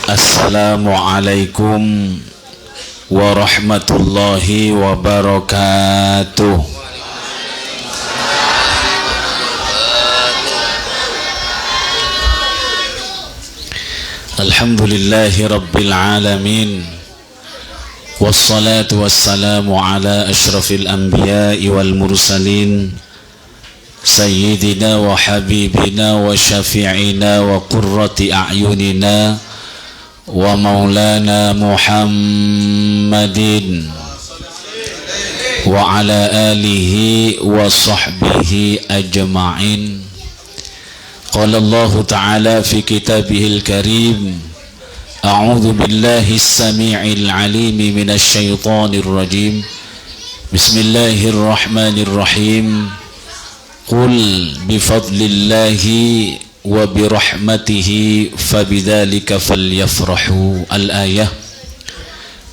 Assalamualaikum warahmatullahi wabarakatuh. Alhamdulillahi rabbil alamin, wassalatu wassalamu ala ashrafil anbiya'i wal mursalin, sayyidina wa habibina wa syafi'ina wa qurrati a'yunina wa maulana Muhammadin wa ala alihi wa sahbihi ajma'in. Qala Allah ta'ala fi kitabihil karim, a'udzu billahi as-sami'il 'alim minasy syaithanir rajim. Bismillahirrahmanirrahim. Qul bi fadlillahi wa bi rahmatihi fabidzalika falyafrahu. Al-ayah.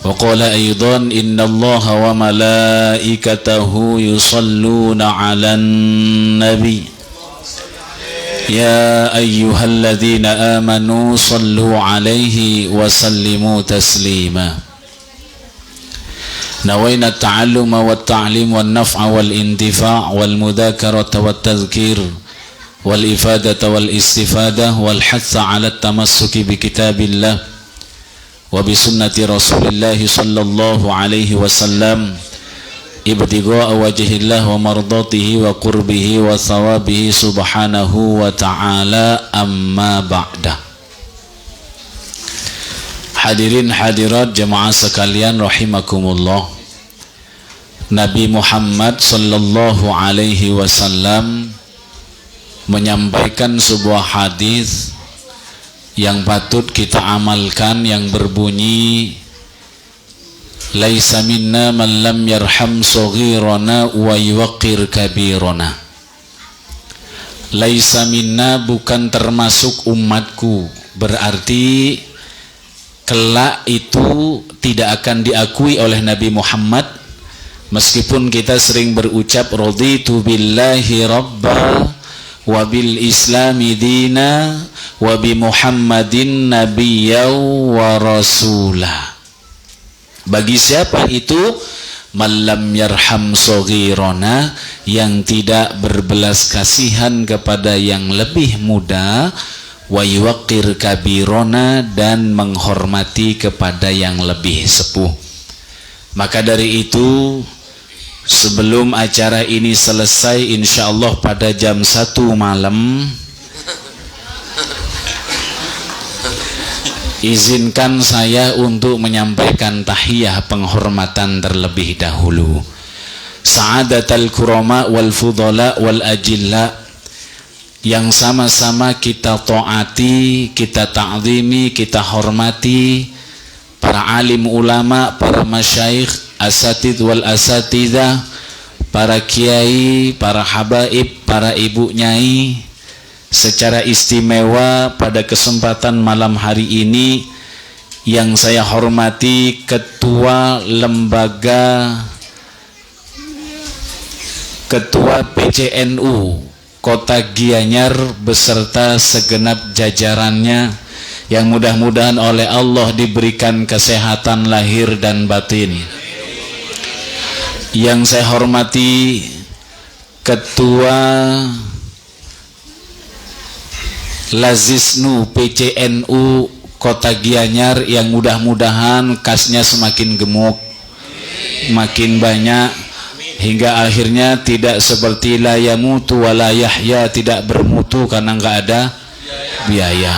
Wa qala aidan innallaha wa malaikatahu yusalluna 'alan nabi ya ayyuhalladzina amanu sallu 'alaihi wa sallimu taslima. Nawaina at-ta'alluma wat-ta'lim wan-naf'a wal-intifa' wal-mudzakarata wat-tadhkir wal-ifadata wal-istifadah wal-hatha 'ala at-tamassuki bi kitabillah wa bi sunnati Rasulillah sallallahu alaihi wasallam ibtigha'a wajhillah wa mardatihi wa qurbihi wa thawabihi subhanahu wa ta'ala, amma ba'da. Hadirin hadirat jemaah sekalian rahimakumullah. Nabi Muhammad sallallahu alaihi wasallam menyampaikan sebuah hadis yang patut kita amalkan, yang berbunyi laisa minna man lam yarham saghirana wa yuqir kabirana. Laisa minna bukan termasuk umatku, berarti kelak itu tidak akan diakui oleh Nabi Muhammad. Meskipun kita sering berucap raditu billahi rabba wa bil islami dina wa bi Muhammadin nabiyyan wa rasulah. Bagi siapa itu? Man lam yarham saghirana, yang tidak berbelas kasihan kepada yang lebih muda, wa yuqir kabirona, dan menghormati kepada yang lebih sepuh. Maka dari itu, sebelum acara ini selesai insyaallah pada jam 1 malam, izinkan saya untuk menyampaikan tahiyah penghormatan terlebih dahulu. Sa'adatul kurama wal fudala wal ajilla, yang sama-sama kita taati, kita ta'zimi, kita hormati para alim ulama, para masyayikh, asatidz wal asatidzah, para kiai, para habaib, para ibu nyai. Secara istimewa pada kesempatan malam hari ini yang saya hormati Ketua PCNU Kota Gianyar beserta segenap jajarannya, yang mudah-mudahan oleh Allah diberikan kesehatan lahir dan batin. Yang saya hormati Ketua Lazisnu PCNU Kota Gianyar, yang mudah-mudahan kasnya semakin gemuk, makin banyak, hingga akhirnya tidak seperti la yamutu wa la yahya, tidak bermutu karena nggak ada biaya.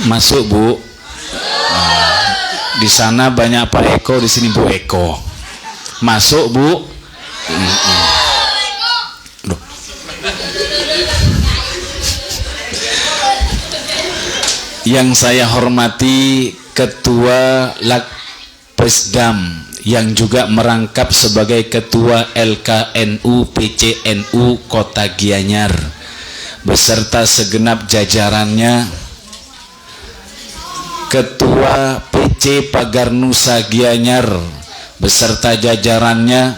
Masuk Bu. Di sana banyak Pak Eko, di sini Bu Eko. Masuk Bu. Yang saya hormati Ketua Lakpesdam, yang juga merangkap sebagai Ketua LKNU PCNU Kota Gianyar beserta segenap jajarannya. Ketua PC Pagar Nusa Gianyar beserta jajarannya,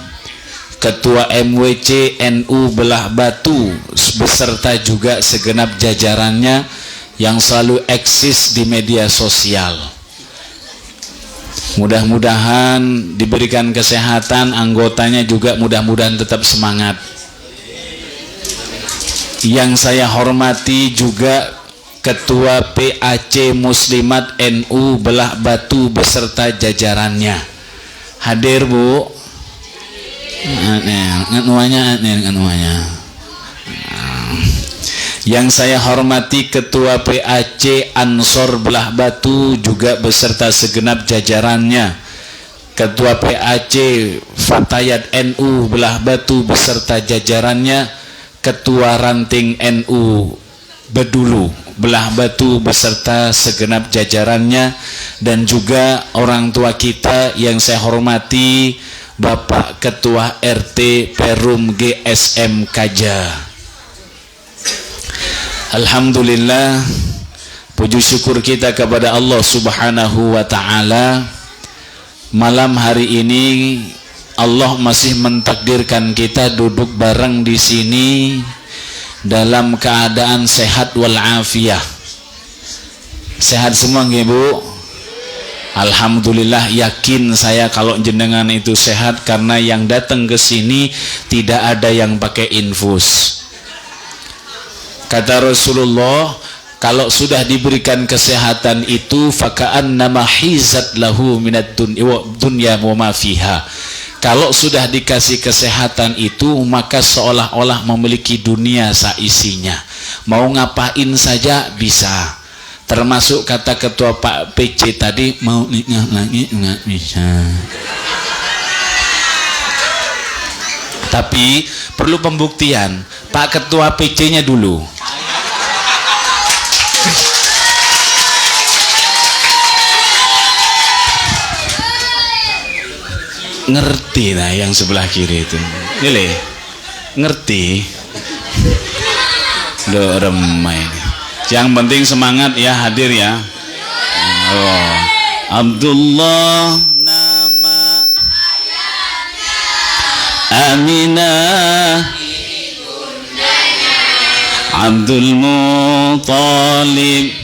Ketua MWC NU Belah Batu beserta juga segenap jajarannya, yang selalu eksis di media sosial. Mudah-mudahan diberikan kesehatan, anggotanya juga mudah-mudahan tetap semangat. Yang saya hormati juga Ketua PAC Muslimat NU Belah Batu beserta jajarannya. Hadir Bu? Yang saya hormati Ketua PAC Ansor Belah Batu juga beserta segenap jajarannya. Ketua PAC Fatayat NU Belah Batu beserta jajarannya. Ketua Ranting NU Bedulu Belah Batu beserta segenap jajarannya, dan juga orang tua kita yang saya hormati Bapak Ketua RT Perum GSM Kaja. Alhamdulillah, puji syukur kita kepada Allah Subhanahu wa Ta'ala. Malam hari ini Allah masih mentakdirkan kita duduk bareng di sini dalam keadaan sehat walafiat. Sehat semua nggih Bu? Alhamdulillah, yakin saya kalau jenengan itu sehat karena yang datang ke sini tidak ada yang pakai infus. Kata Rasulullah, kalau sudah diberikan kesehatan itu faka'annama hizat lahu minad dunya wa ma fiha. Kalau sudah dikasih kesehatan itu maka seolah-olah memiliki dunia seisinya. Mau ngapain saja bisa. Termasuk kata ketua Pak PC tadi, mau nikah lagi nggak bisa. Tapi perlu pembuktian. Pak ketua PC-nya dulu. Ngerti nah yang sebelah kiri itu, Gile, ngerti. Do remai. Yang penting semangat ya, hadir ya. Oh, Abdullah nama Aminah Abdul Muttalib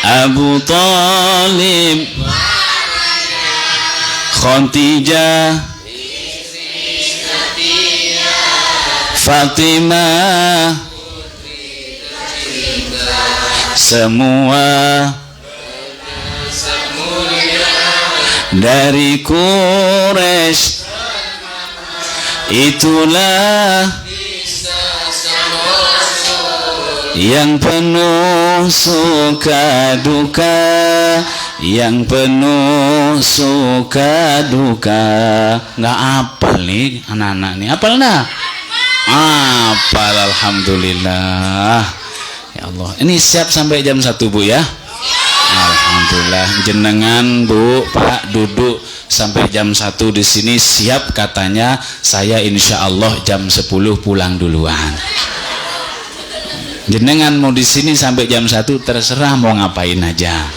Abu Talib Khadijah Fatimah, semua dari Quraisy, itulah yang penuh suka duka, yang penuh suka duka. Nggak apal nih anak-anak nih, apal nah? Apal, alhamdulillah. Ya Allah, ini siap sampai jam 1 Bu ya? Alhamdulillah. Jenengan Bu, Pak duduk sampai jam 1 di sini siap katanya. Saya insya Allah jam 10 pulang duluan. Jenengan mau di sini sampai jam 1 terserah mau ngapain aja.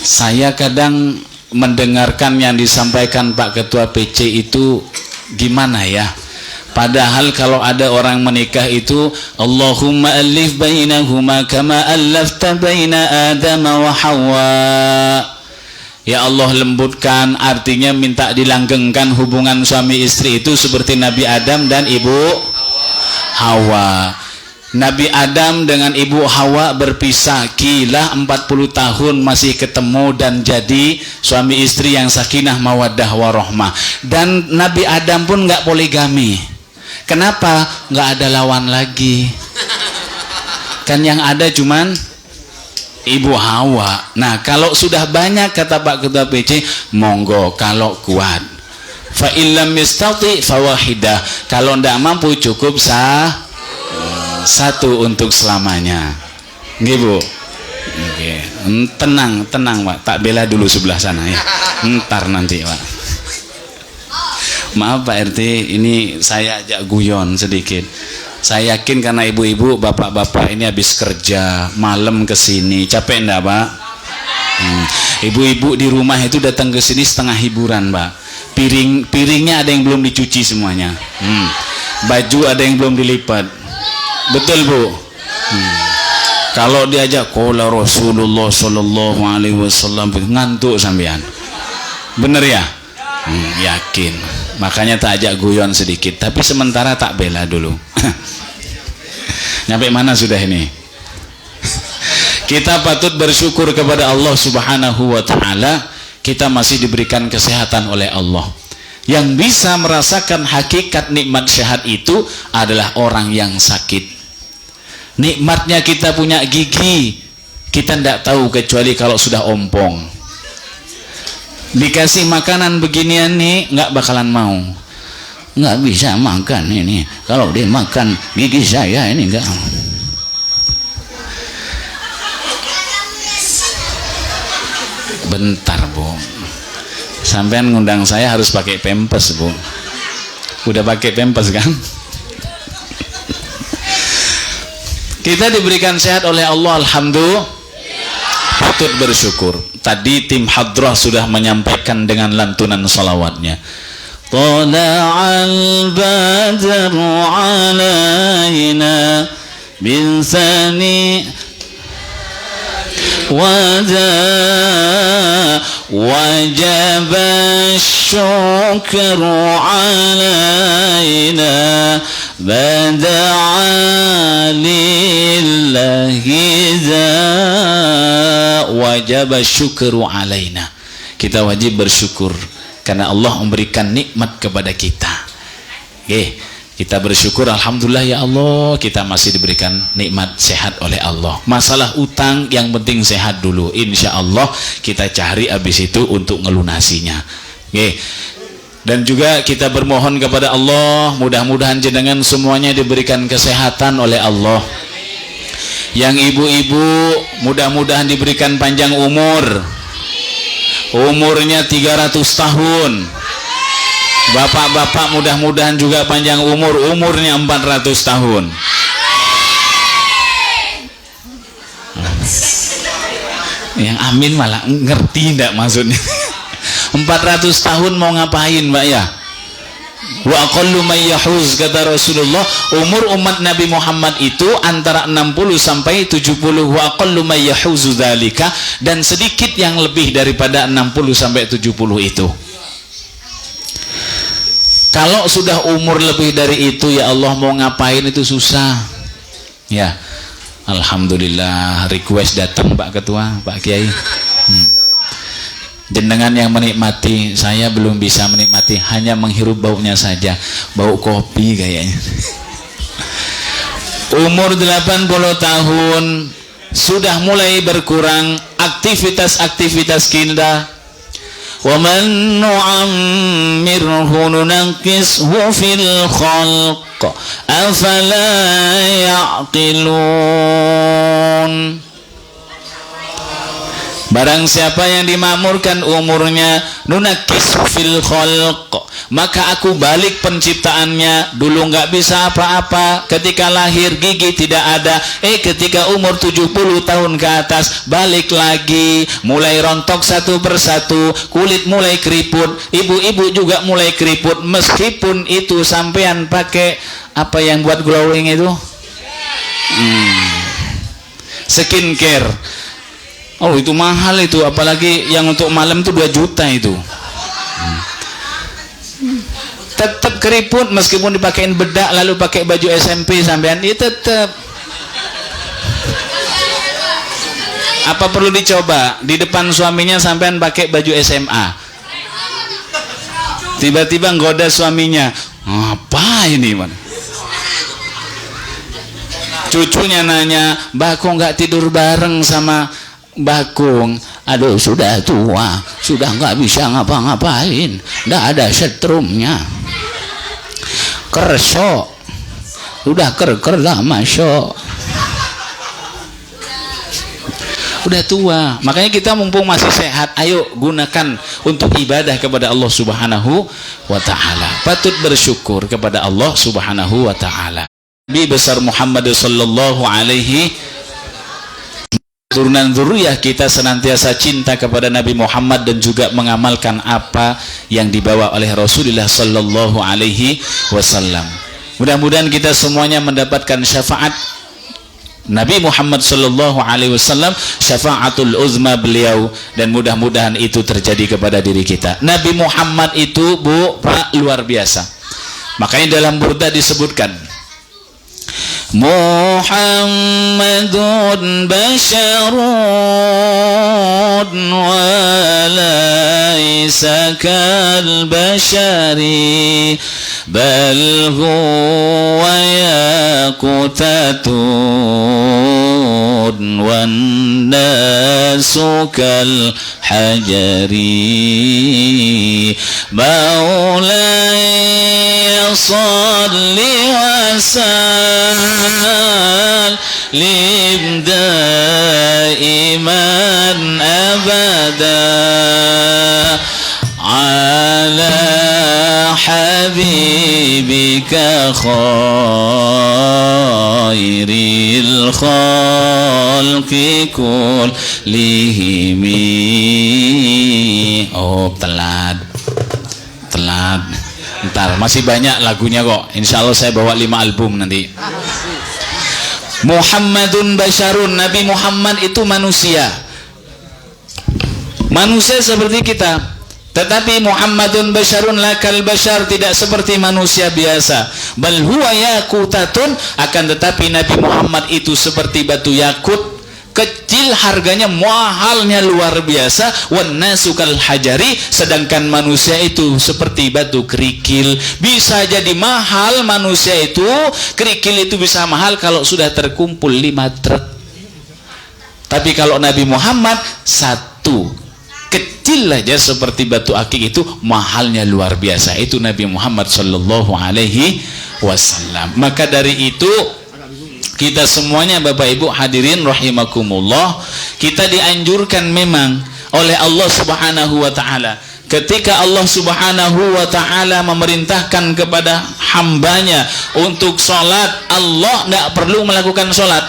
Saya kadang mendengarkan yang disampaikan Pak Ketua PC itu gimana ya? Padahal kalau ada orang menikah itu Allahumma alif bainahuma kama allafta baina Adam wa Hawa. Ya Allah lembutkan, artinya minta dilanggengkan hubungan suami istri itu seperti Nabi Adam dan Ibu Hawa. Nabi Adam dengan Ibu Hawa berpisah, kilah 40 tahun masih ketemu dan jadi suami istri yang sakinah mawaddah warahmah. Dan Nabi Adam pun nggak poligami. Kenapa? Nggak ada lawan lagi. Kan yang ada cuman Ibu Hawa. Nah kalau sudah banyak kata Pak Ketua PC, monggo kalau kuat. Fa illam yastati fawahidah. Kalau ndak mampu cukup satu untuk selamanya. Nggih Bu. Nggih. Tenang Pak. Tak bela dulu sebelah sana ya. Ntar nanti Pak. Maaf Pak RT, ini saya ajak guyon sedikit. Saya yakin karena ibu-ibu, bapak-bapak ini habis kerja malam ke sini. Capek enggak Pak? Ibu-ibu di rumah itu datang ke sini setengah hiburan Pak. Piringnya ada yang belum dicuci semuanya. Baju ada yang belum dilipat. Betul Bu? Kalau diajak qala Rasulullah sallallahu alaihi wasallam ngantuk sampean. Bener ya? Yakin. Makanya tak ajak guyon sedikit, tapi sementara tak bela dulu. Nyampe mana sudah ini? Kita patut bersyukur kepada Allah Subhanahu wa taala, kita masih diberikan kesehatan oleh Allah. Yang bisa merasakan hakikat nikmat sehat itu adalah orang yang sakit. Nikmatnya kita punya gigi, kita tidak tahu kecuali kalau sudah ompong. Dikasih makanan beginian nih nggak bakalan mau, nggak bisa makan ini, kalau dia makan gigi saya ini enggak. Bentar Bu, sampean ngundang saya harus pakai pempes Bu. Udah pakai pempes kan? Kita diberikan sehat oleh Allah, alhamdulillah, patut bersyukur. Tadi tim hadrah sudah menyampaikan dengan lantunan salawatnya. Tala'al badru alaina bin sani wajib syukru alaina bada'a lillahi wajib syukru alaina. Kita wajib bersyukur karena Allah memberikan nikmat kepada kita. Kita bersyukur, alhamdulillah ya Allah, kita masih diberikan nikmat sehat oleh Allah. Masalah utang yang penting sehat dulu, insya Allah kita cari habis itu untuk ngelunasinya. Dan juga kita bermohon kepada Allah, mudah-mudahan jenengan semuanya diberikan kesehatan oleh Allah. Yang ibu-ibu mudah-mudahan diberikan panjang umur, umurnya 300 tahun. Bapak-bapak mudah-mudahan juga panjang umur, umurnya 400 tahun. Yang amin malah ngerti enggak maksudnya. 400 tahun mau ngapain Mbak ya? Wa aqallu may yahuz, kata Rasulullah, umur umat Nabi Muhammad itu antara 60 sampai 70. Wa aqallu may yahuzu dzalika, dan sedikit yang lebih daripada 60 sampai 70 itu. Kalau sudah umur lebih dari itu, ya Allah mau ngapain itu susah. Ya, alhamdulillah request datang Pak Ketua, Pak Kiai. Jenengan yang menikmati, saya belum bisa menikmati, hanya menghirup baunya saja, bau kopi kayaknya. Umur 80 tahun sudah mulai berkurang aktivitas-aktivitas kita. وَمَنْ نُعَمِّرْهُ نُنَكِّسْهُ فِي الْخَلْقِ أَفَلَا يَعْقِلُونَ. Barang siapa yang dimakmurkan umurnya, nunakis fil khalq, maka aku balik penciptaannya. Dulu nggak bisa apa-apa, ketika lahir gigi tidak ada, ketika umur 70 tahun ke atas balik lagi, mulai rontok satu persatu, kulit mulai keriput, ibu-ibu juga mulai keriput. Meskipun itu sampean pakai apa yang buat glowing itu, skincare. Oh itu mahal itu, apalagi yang untuk malam itu 2 juta itu. Tetap keriput meskipun dipakein bedak lalu pakai baju SMP sampean, dia tetap. Apa perlu dicoba di depan suaminya sampean pakai baju SMA? Tiba-tiba nggoda suaminya, apa ini man? Cucunya nanya, "Mbak kok nggak tidur bareng sama Bakung?" Aduh sudah tua, sudah nggak bisa ngapa-ngapain, nggak ada setrumnya, kerso, udah ker lah masuk, udah tua. Makanya kita mumpung masih sehat, ayo gunakan untuk ibadah kepada Allah Subhanahu wa ta'ala. Patut bersyukur kepada Allah Subhanahu wa ta'ala. Nabi besar Muhammad sallallahu alaihi turunan dzurriyyah kita senantiasa cinta kepada Nabi Muhammad dan juga mengamalkan apa yang dibawa oleh Rasulullah sallallahu alaihi wasallam. Mudah-mudahan kita semuanya mendapatkan syafaat Nabi Muhammad sallallahu alaihi wasallam, syafaatul uzma beliau, dan mudah-mudahan itu terjadi kepada diri kita. Nabi Muhammad itu, Bu, Pak, luar biasa. Makanya dalam burda disebutkan Muhammadun basyarun wa laisa kal basyari bal huwa yaqutatun wan nasu kal hajari maulaya salli wa sallim daiman abada ala habibika khairil khalqi kullihim. Oh, telat ntar masih banyak lagunya kok. Insya Allah saya bawa 5 album nanti. Muhammadun basyarun, Nabi Muhammad itu manusia seperti kita, tetapi Muhammadun basyarun lakal basyar, tidak seperti manusia biasa. Bal huwa yaqutatun, akan tetapi Nabi Muhammad itu seperti batu yakut, kecil harganya, mahalnya luar biasa. Wan nasu kal hajari, sedangkan manusia itu seperti batu kerikil. Bisa jadi mahal manusia itu, kerikil itu bisa mahal kalau sudah terkumpul 5 truk. Tapi kalau Nabi Muhammad satu kecil aja seperti batu akik itu mahalnya luar biasa. Itu Nabi Muhammad sallallahu alaihi wasallam. Maka dari itu kita semuanya Bapak Ibu hadirin rahimakumullah, kita dianjurkan memang oleh Allah Subhanahu wa taala, ketika Allah Subhanahu wa taala memerintahkan kepada hambanya untuk sholat, Allah tidak perlu melakukan sholat.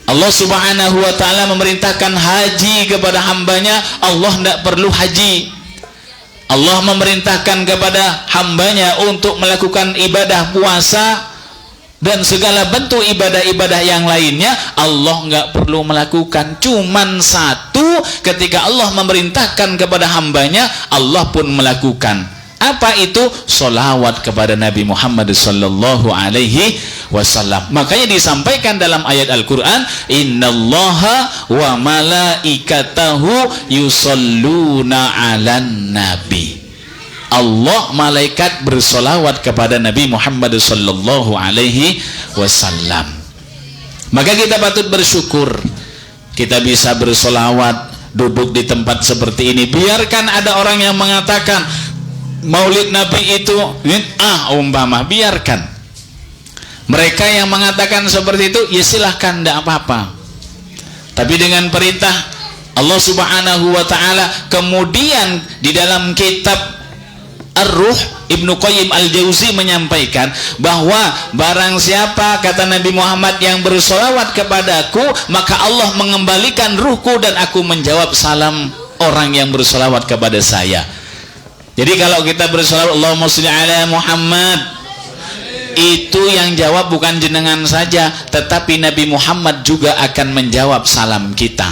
Allah Subhanahu wa taala memerintahkan haji kepada hambanya, Allah tidak perlu haji. Allah memerintahkan kepada hambanya untuk melakukan ibadah puasa dan segala bentuk ibadah-ibadah yang lainnya, Allah nggak perlu melakukan. Cuman satu, ketika Allah memerintahkan kepada hambanya, Allah pun melakukan. Apa itu? Sholawat kepada Nabi Muhammad sallallahu alaihi wasallam. Makanya disampaikan dalam ayat Al-Quran, innallaha wa malaikatahu yusalluna alan nabi. Allah, malaikat bersolawat kepada Nabi Muhammad sallallahu alaihi wasallam. Maka kita patut bersyukur kita bisa bersolawat, duduk di tempat seperti ini. Biarkan ada orang yang mengatakan maulid Nabi itu umpama, biarkan mereka yang mengatakan seperti itu, ya silahkan, tidak apa-apa. Tapi dengan perintah Allah Subhanahu wa ta'ala. Kemudian di dalam kitab Ar-Ruh, Ibnu Qayyim Al-Jauzi menyampaikan bahwa barang siapa, kata Nabi Muhammad, yang bersolawat kepadaku, maka Allah mengembalikan ruhku dan aku menjawab salam orang yang bersolawat kepada saya. Jadi kalau kita bersolawat Allahumma sholli ala Muhammad, itu yang jawab bukan jenengan saja, tetapi Nabi Muhammad juga akan menjawab salam kita.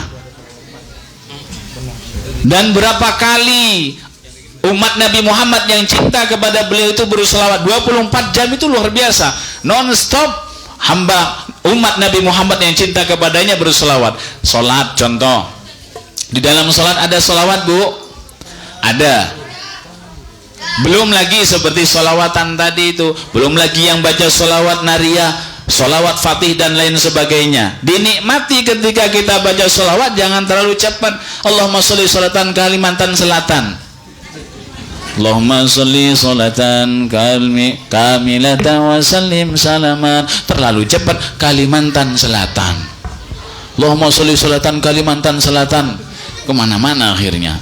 Dan berapa kali umat Nabi Muhammad yang cinta kepada beliau itu bersolawat 24 jam, itu luar biasa, non-stop. Hamba umat Nabi Muhammad yang cinta kepadanya bersolawat. Solat contoh, di dalam solat ada solawat, Bu? Ada. Belum lagi seperti solawatan tadi itu, belum lagi yang baca solawat nariyah, solawat fatih dan lain sebagainya. Dinikmati ketika kita baca solawat, jangan terlalu cepat. Allahumma sholli sholatan Kalimantan Selatan, Allahumma sholli sholatan kamilatan wa sallim salaman. Terlalu cepat, Kalimantan Selatan. Allahumma sholli sholatan Kalimantan Selatan. Kemana-mana akhirnya.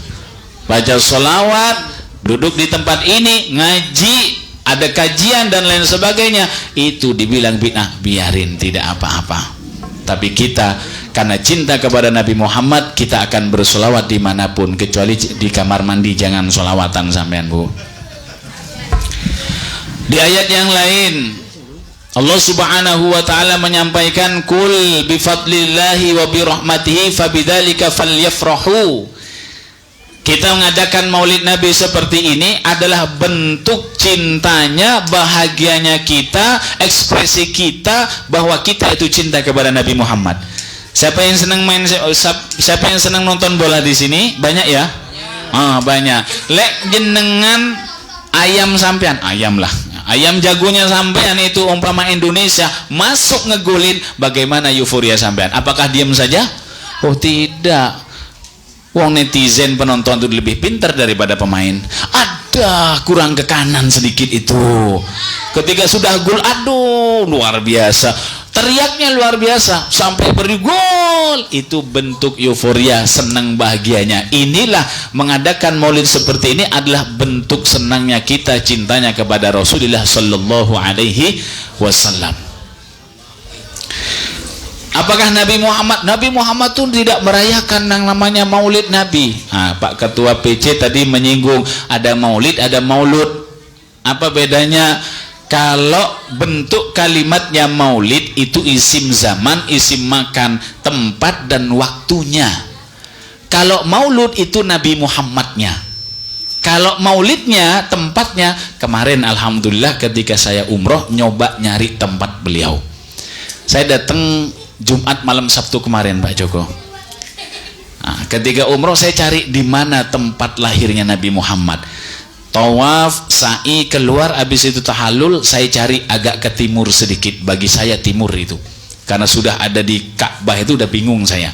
Baca sholawat, duduk di tempat ini, ngaji, ada kajian dan lain sebagainya, itu dibilang bid'ah. Biarin, tidak apa-apa. Tapi kita karena cinta kepada Nabi Muhammad, kita akan bersolawat dimanapun, kecuali di kamar mandi jangan solawatan sampean, Bu. Di ayat yang lain Allah Subhanahu wa taala menyampaikan, kul bi fadlillahi wa bi rahmatihi fabidzalika falyafrahu. Kita mengadakan Maulid Nabi seperti ini adalah bentuk cintanya, bahagianya kita, ekspresi kita bahwa kita itu cinta kepada Nabi Muhammad. Siapa yang senang nonton bola di sini? Banyak ya? Banyak. Lek jenengan ayam sampean, ayam lah. Ayam jagonya sampean itu umpama Indonesia masuk ngegolin, bagaimana euforia sampean? Apakah diam saja? Oh tidak. Wong netizen penonton itu lebih pintar daripada pemain. Ada kurang ke kanan sedikit itu. Ketika sudah gol, aduh luar biasa. Teriaknya luar biasa sampai beri gol. Itu bentuk euforia, senang bahagianya. Inilah mengadakan maulid seperti ini adalah bentuk senangnya kita, cintanya kepada Rasulullah sallallahu alaihi wasallam. Apakah Nabi Muhammad itu tidak merayakan yang namanya maulid Nabi? Pak Ketua PC tadi menyinggung ada maulid, ada maulud. Apa bedanya? Kalau bentuk kalimatnya maulid itu isim zaman, isim makan, tempat dan waktunya. Kalau maulud itu Nabi Muhammadnya. Kalau maulidnya, tempatnya, kemarin alhamdulillah ketika saya umroh nyoba nyari tempat beliau. Saya datang Jumat malam Sabtu kemarin Pak Joko. Ketika umroh saya cari di mana tempat lahirnya Nabi Muhammad. Tawaf, sa'i, keluar, habis itu tahallul, saya cari agak ke timur sedikit. Bagi saya timur itu, karena sudah ada di Ka'bah itu udah bingung saya.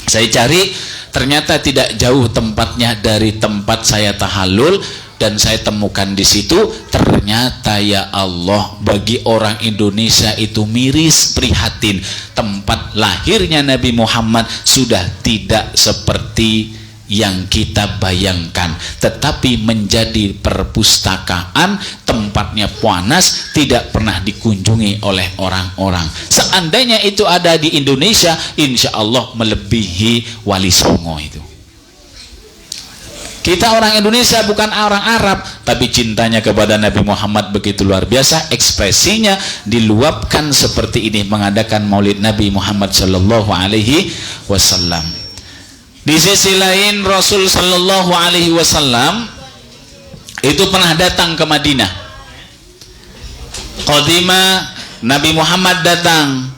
Saya cari, ternyata tidak jauh tempatnya dari tempat saya tahallul, dan saya temukan di situ. Ternyata ya Allah, bagi orang Indonesia itu miris, prihatin. Tempat lahirnya Nabi Muhammad sudah tidak seperti yang kita bayangkan, tetapi menjadi perpustakaan, tempatnya panas, tidak pernah dikunjungi oleh orang-orang. Seandainya itu ada di Indonesia, insya Allah melebihi Wali Songo itu. Kita orang Indonesia, bukan orang Arab, tapi cintanya kepada Nabi Muhammad begitu luar biasa, ekspresinya diluapkan seperti ini, mengadakan maulid Nabi Muhammad sallallahu alaihi wasallam. Di sisi lain Rasul sallallahu alaihi wasallam itu pernah datang ke Madinah. Qadima, Nabi Muhammad datang.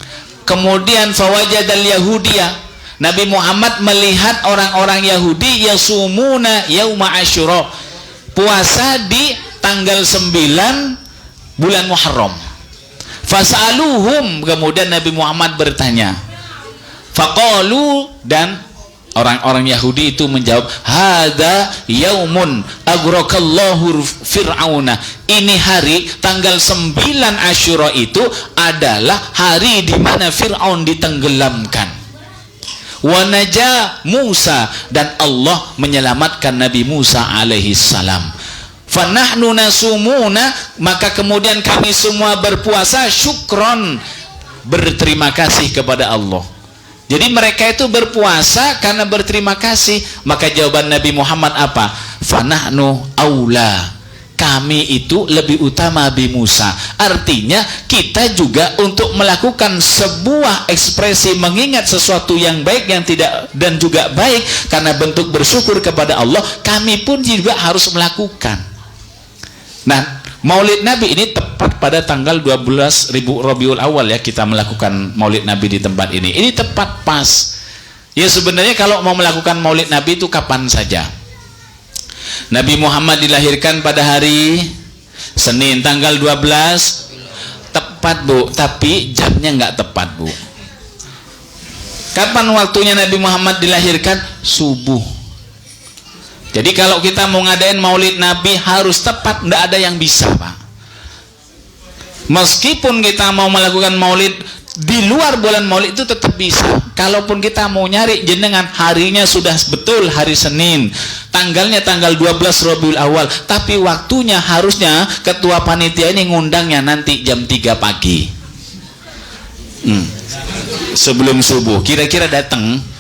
Kemudian fawajadal yahudiyah, Nabi Muhammad melihat orang-orang Yahudi yasumuna yauma Asyura, puasa di tanggal 9 bulan Muharram. Fasaluhum, kemudian Nabi Muhammad bertanya. Faqalu, dan orang-orang Yahudi itu menjawab, hadza yaumun aghrakallahu fir'auna. Ini hari tanggal 9 Asyura itu adalah hari di mana Fir'aun ditenggelamkan. Wa naja Musa, dan Allah menyelamatkan Nabi Musa alaihi salam. Fa nahnu nasumuna, maka kemudian kami semua berpuasa syukron, berterima kasih kepada Allah. Jadi mereka itu berpuasa karena berterima kasih. Maka jawaban Nabi Muhammad apa? Fanahnu aula, kami itu lebih utama Nabi Musa. Artinya kita juga untuk melakukan sebuah ekspresi mengingat sesuatu yang baik, yang tidak dan juga baik, karena bentuk bersyukur kepada Allah, kami pun juga harus melakukan. Nah, Maulid Nabi ini tepat pada tanggal 12 Rabiul Awal ya, kita melakukan Maulid Nabi di tempat ini. Ini tepat pas. Ya sebenarnya kalau mau melakukan Maulid Nabi itu kapan saja. Nabi Muhammad dilahirkan pada hari Senin tanggal 12. Tepat Bu, tapi jamnya nggak tepat Bu. Kapan waktunya Nabi Muhammad dilahirkan? Subuh. Jadi kalau kita mau ngadain maulid Nabi harus tepat, nggak ada yang bisa Pak. Meskipun kita mau melakukan maulid di luar bulan maulid itu tetap bisa. Kalaupun kita mau nyari jenengan, harinya sudah betul hari Senin, tanggalnya tanggal 12 Rabiul Awal, tapi waktunya harusnya ketua panitia ini ngundangnya nanti jam 3 pagi. Sebelum subuh, kira-kira datang.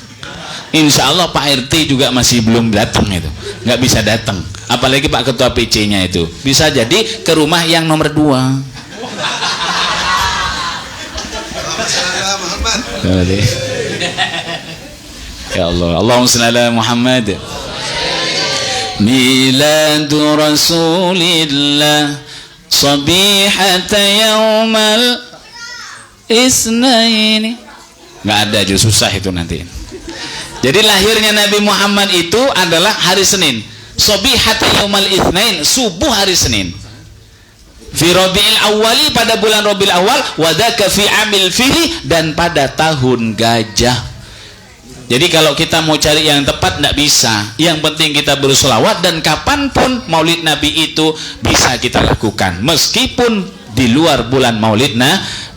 Insya Allah Pak RT juga masih belum datang, itu nggak bisa datang. apalagi Pak Ketua PC-nya itu bisa jadi ke rumah yang nomor 2. Ya Allah, Allahumma shalli ala Muhammad. Miladu Rasulillah sabihata yaumal isnaini. Nggak ada, justru susah itu nanti. Jadi lahirnya Nabi Muhammad itu adalah hari Senin. Sabihata yaumal isnain, subuh hari Senin. Fi Rabiul Awwali, pada bulan Rabiul Awal, wadaka fi amil fihi, dan pada tahun gajah. Jadi kalau kita mau cari yang tepat tidak bisa. Yang penting kita bersolawat, dan kapanpun maulid Nabi itu bisa kita lakukan, meskipun di luar bulan maulid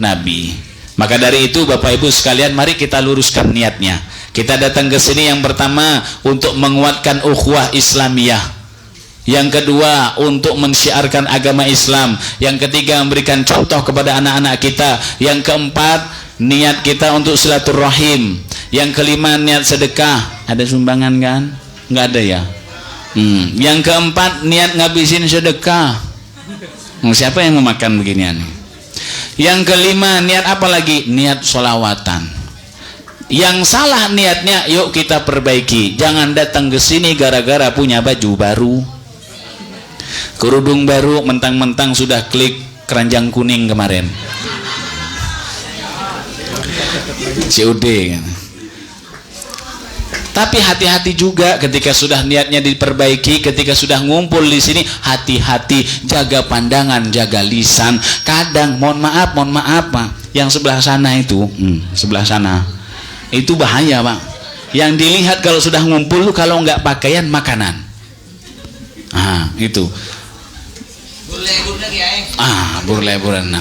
Nabi. Maka dari itu Bapak Ibu sekalian, mari kita luruskan niatnya. Kita datang ke sini yang pertama untuk menguatkan ukhuwah Islamiyah. Yang kedua untuk mensyiarkan agama Islam. Yang ketiga memberikan contoh kepada anak-anak kita. Yang keempat niat kita untuk silaturahim. Yang kelima niat sedekah. Ada sumbangan kan? Nggak ada ya? Yang keempat niat ngabisin sedekah. Siapa yang mau makan beginian? Yang kelima niat apa lagi? Niat sholawatan. Yang salah niatnya yuk kita perbaiki. Jangan datang ke sini gara-gara punya baju baru, kerudung baru, mentang-mentang sudah klik keranjang kuning kemarin. COD kan. Tapi hati-hati juga ketika sudah niatnya diperbaiki, ketika sudah ngumpul di sini, hati-hati, jaga pandangan, jaga lisan. Kadang mohon maaf Pak, yang sebelah sana itu, sebelah sana itu bahaya Pak. Yang dilihat kalau sudah ngumpul, kalau nggak pakaian makanan. Itu. Burle-burle.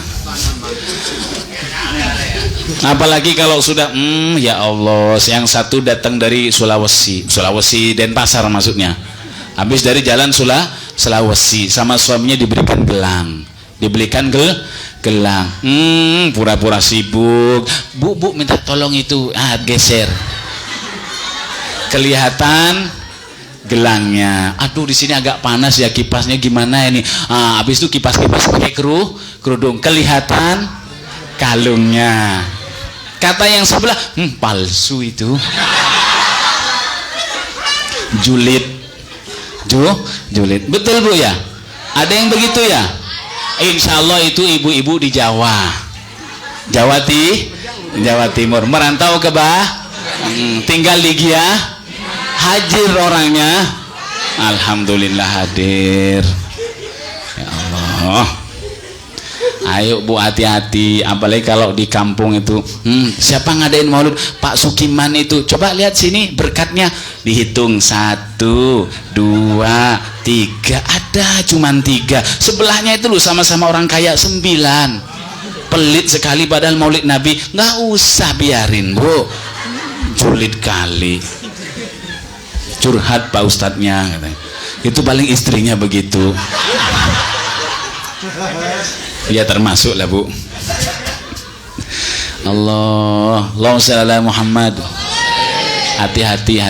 Apalagi kalau sudah ya Allah, yang satu datang dari Sulawesi Denpasar maksudnya. Habis dari jalan Sulawesi, sama suaminya diberikan gelang. Pura-pura sibuk. Bu minta tolong itu, geser. Kelihatan gelangnya. Aduh, di sini agak panas ya, kipasnya gimana ini? Habis itu kipas pakai kerudung. Kelihatan kalungnya. Kata yang sebelah, palsu itu. Julid. Betul Bu ya? Ada yang begitu ya? Insya Allah itu ibu-ibu di Jawa Timur, merantau ke tinggal di Gia, hadir orangnya. Alhamdulillah hadir. Ya Allah. Ayo Bu, hati-hati, apalagi kalau di kampung itu. Siapa ngadain maulid? Pak Sukiman itu. Coba lihat sini berkatnya, dihitung 1, 2, 3. Ada cuman 3. Sebelahnya itu loh sama-sama orang kaya 9. Pelit sekali padahal maulid Nabi. Nggak usah, biarin Bu. Julid kali. Curhat Pak Ustadznya katanya. Itu paling istrinya begitu. Ya termasuk lah Bu. Allahumma shalli ala Muhammad. Hati-hati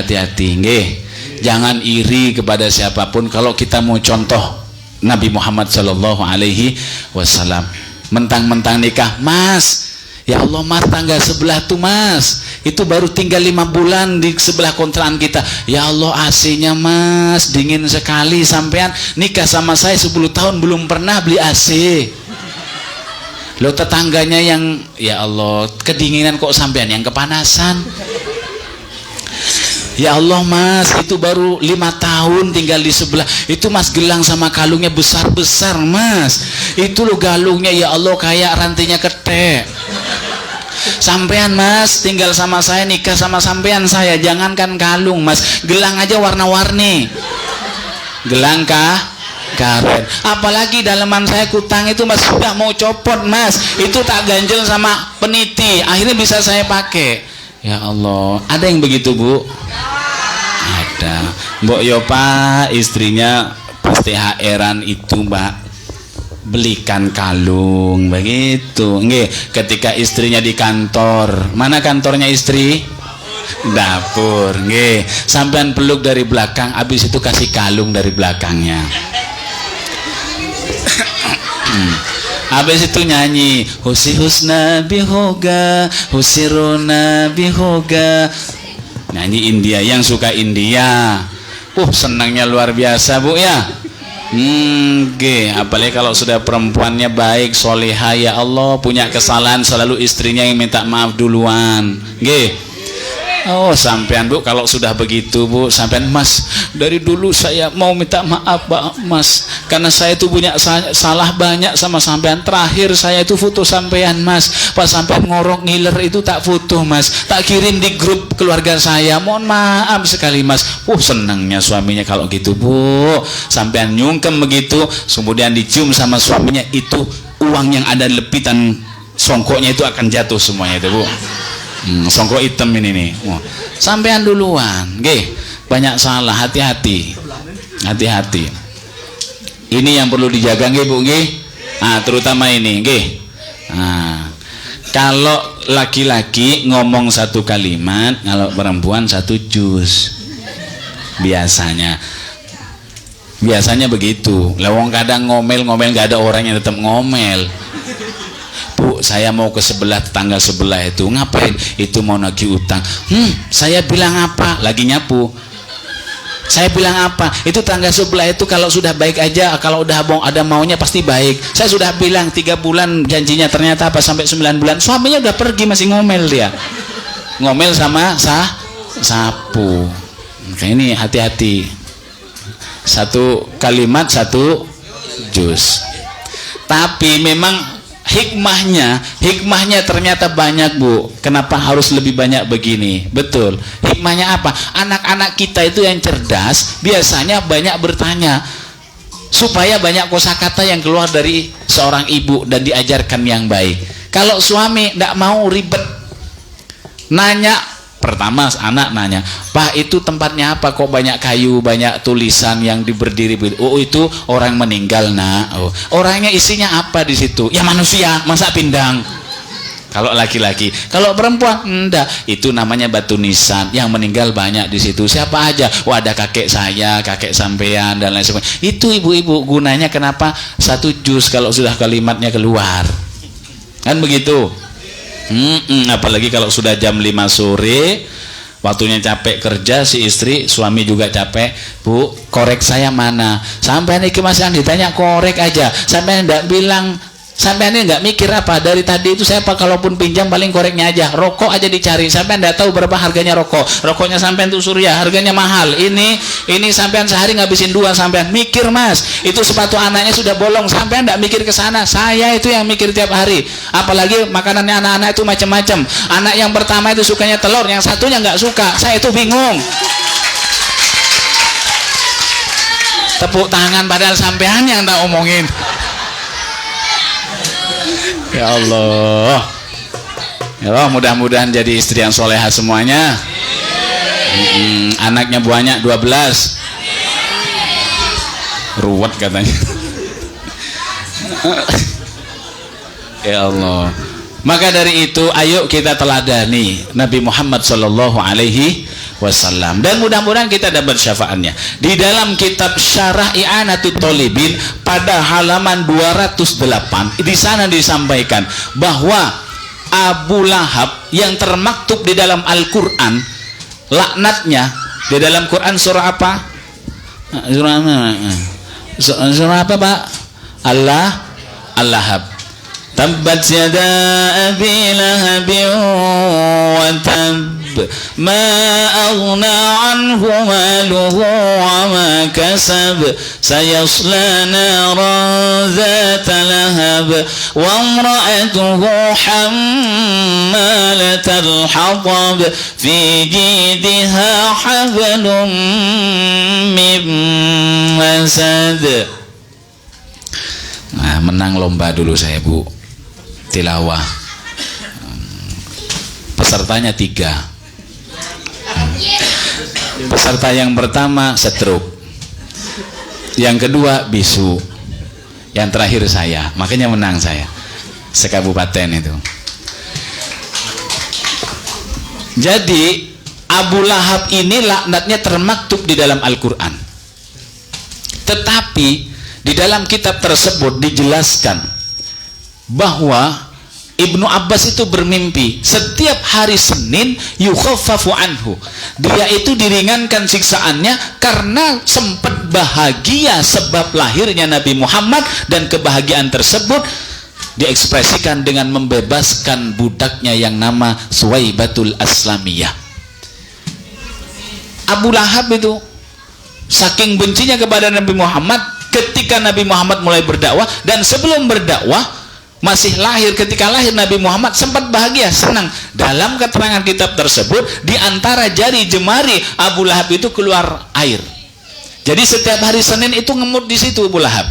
nggih. Jangan iri kepada siapapun. Kalau kita mau contoh Nabi Muhammad sallallahu alaihi wasallam, mentang-mentang nikah, Mas, ya Allah Mas, tangga sebelah tuh Mas, itu baru tinggal 5 bulan di sebelah kontrakan kita. Ya Allah, AC-nya Mas dingin sekali, sampean nikah sama saya 10 tahun belum pernah beli AC. Lo tetangganya yang, ya Allah, kedinginan kok sampean yang kepanasan. Ya Allah Mas, itu baru 5 tahun tinggal di sebelah. Itu Mas, gelang sama kalungnya besar-besar Mas. Itu lo galungnya ya Allah kayak rantainya ketek. Sampean Mas tinggal sama saya, nikah sama sampean saya, jangankan kalung Mas, gelang aja warna-warni. Gelang karet. Apalagi daleman saya kutang itu Mas, sudah mau copot Mas, itu tak ganjel sama peniti, akhirnya bisa saya pakai. Ya Allah, ada yang begitu Bu? Ada. Mbok yo Pak, istrinya pasti HR-an itu Mbak, belikan kalung begitu. Nggih, ketika istrinya di kantor, mana kantornya istri? Dapur, nggih. Sampean peluk dari belakang, habis itu kasih kalung dari belakangnya. Habis itu nyanyi husna bihoga, husiruna bihoga. Nyanyi India, yang suka India. Senangnya luar biasa, Bu ya. Apalagi kalau sudah perempuannya baik, soleha, ya Allah, punya kesalahan selalu istrinya yang minta maaf duluan. Oh, sampean Bu, kalau sudah begitu Bu, sampean, Mas, dari dulu saya mau minta maaf Pak Mas, karena saya itu punya salah banyak sama sampean. Terakhir saya itu foto sampean Mas, pas sampean ngorok ngiler itu tak foto Mas, tak kirim di grup keluarga saya. Mohon maaf sekali Mas. Senangnya suaminya kalau gitu Bu. Sampean nyungkem begitu, kemudian dicium sama suaminya, itu uang yang ada lepitan songkoknya itu akan jatuh semuanya itu Bu. Songkok hitam ini nih. Sampean duluan, banyak salah, hati-hati. Ini yang perlu dijaga, Bu, terutama ini, kalau laki-laki ngomong satu kalimat, kalau perempuan satu juz. Biasanya begitu. Lawang kadang ngomel nggak ada orang yang tetap ngomel. Bu, saya mau ke sebelah, tetangga sebelah itu. Ngapain? Itu mau nagih utang. Saya bilang apa? Lagi nyapu. Saya bilang apa? Itu tetangga sebelah itu kalau sudah baik aja, kalau udah ada maunya pasti baik. Saya sudah bilang 3 bulan janjinya, ternyata apa sampai 9 bulan. Suaminya udah pergi masih ngomel dia. Ngomel sama sapu. Makanya ini hati-hati. Satu kalimat satu juz. Tapi memang hikmahnya ternyata banyak Bu. Kenapa harus lebih banyak begini? Betul. Hikmahnya apa? Anak-anak kita itu yang cerdas biasanya banyak bertanya, supaya banyak kosakata yang keluar dari seorang ibu dan diajarkan yang baik. Kalau suami tidak mau ribet, nanya pertama, anak nanya, Pak, itu tempatnya apa kok banyak kayu, banyak tulisan yang berdiri. Oh, itu orang meninggal Nak. Oh, orangnya isinya apa di situ? Ya manusia, masa pindang. Kalau laki-laki, kalau perempuan enggak, itu namanya batu nisan. Yang meninggal banyak di situ. Siapa aja? Oh, ada kakek saya, kakek sampean dan lain sebagainya. Itu ibu-ibu gunanya kenapa satu juz kalau sudah kalimatnya keluar. Kan begitu. Apalagi kalau sudah jam 5 sore, waktunya capek kerja si istri, suami juga capek. Bu, korek saya mana? Sampai niki Mas yang ditanya korek aja, sampai ndak bilang, sampai ini nggak mikir apa. Dari tadi itu saya kalaupun pinjam paling koreknya aja. Rokok aja dicari, sampai ndak tahu berapa harganya rokok. Rokoknya sampai itu Surya, harganya mahal. Ini sampean sehari ngabisin 2, sampean mikir Mas. Itu sepatu anaknya sudah bolong, sampean ndak mikir ke sana. Saya itu yang mikir tiap hari. Apalagi makanannya anak-anak itu macam-macam. Anak yang pertama itu sukanya telur, yang satunya nggak suka. Saya itu bingung. Tepuk tangan padahal sampean yang tak omongin. Ya Allah. Ya Allah, mudah-mudahan jadi istri yang soleha semuanya. Anaknya banyak 12. Ruwet katanya. Ya Allah. Maka dari itu ayo kita teladani Nabi Muhammad sallallahu alaihi wasallam, dan mudah-mudahan kita dapat syafaatnya. Di dalam kitab Syarah I'anatul Thalibin pada halaman 208, di sana disampaikan bahwa Abu Lahab yang termaktub di dalam Al-Qur'an, laknatnya di dalam Quran surah apa? Surah apa, Pak? Al-Lahab. Tabbat yada abi lahabin wa tab ma aghna anhu maluhu wa ma kasab sayasla naran dhata lahab wa imra'atuhu hammalatal hatab fi jidha hablum min masad. Nah, menang lomba dulu saya, Bu. Tilawah. Pesertanya 3. Peserta yang pertama stroke, yang kedua bisu, yang terakhir saya. Makanya menang saya sekabupaten itu. Jadi Abu Lahab ini laknatnya termaktub di dalam Al-Quran. Tetapi di dalam kitab tersebut dijelaskan bahwa Ibnu Abbas itu bermimpi setiap hari Senin yukhaffafu anhu, dia itu diringankan siksaannya karena sempat bahagia sebab lahirnya Nabi Muhammad, dan kebahagiaan tersebut diekspresikan dengan membebaskan budaknya yang nama Suwaibatul Aslamiyah. Abu Lahab itu saking bencinya kepada Nabi Muhammad, ketika Nabi Muhammad mulai berdakwah, dan sebelum berdakwah masih lahir, ketika lahir Nabi Muhammad sempat bahagia, senang. Dalam keterangan kitab tersebut, di antara jari jemari Abu Lahab itu keluar air. Jadi setiap hari Senin itu ngemut di situ Abu Lahab.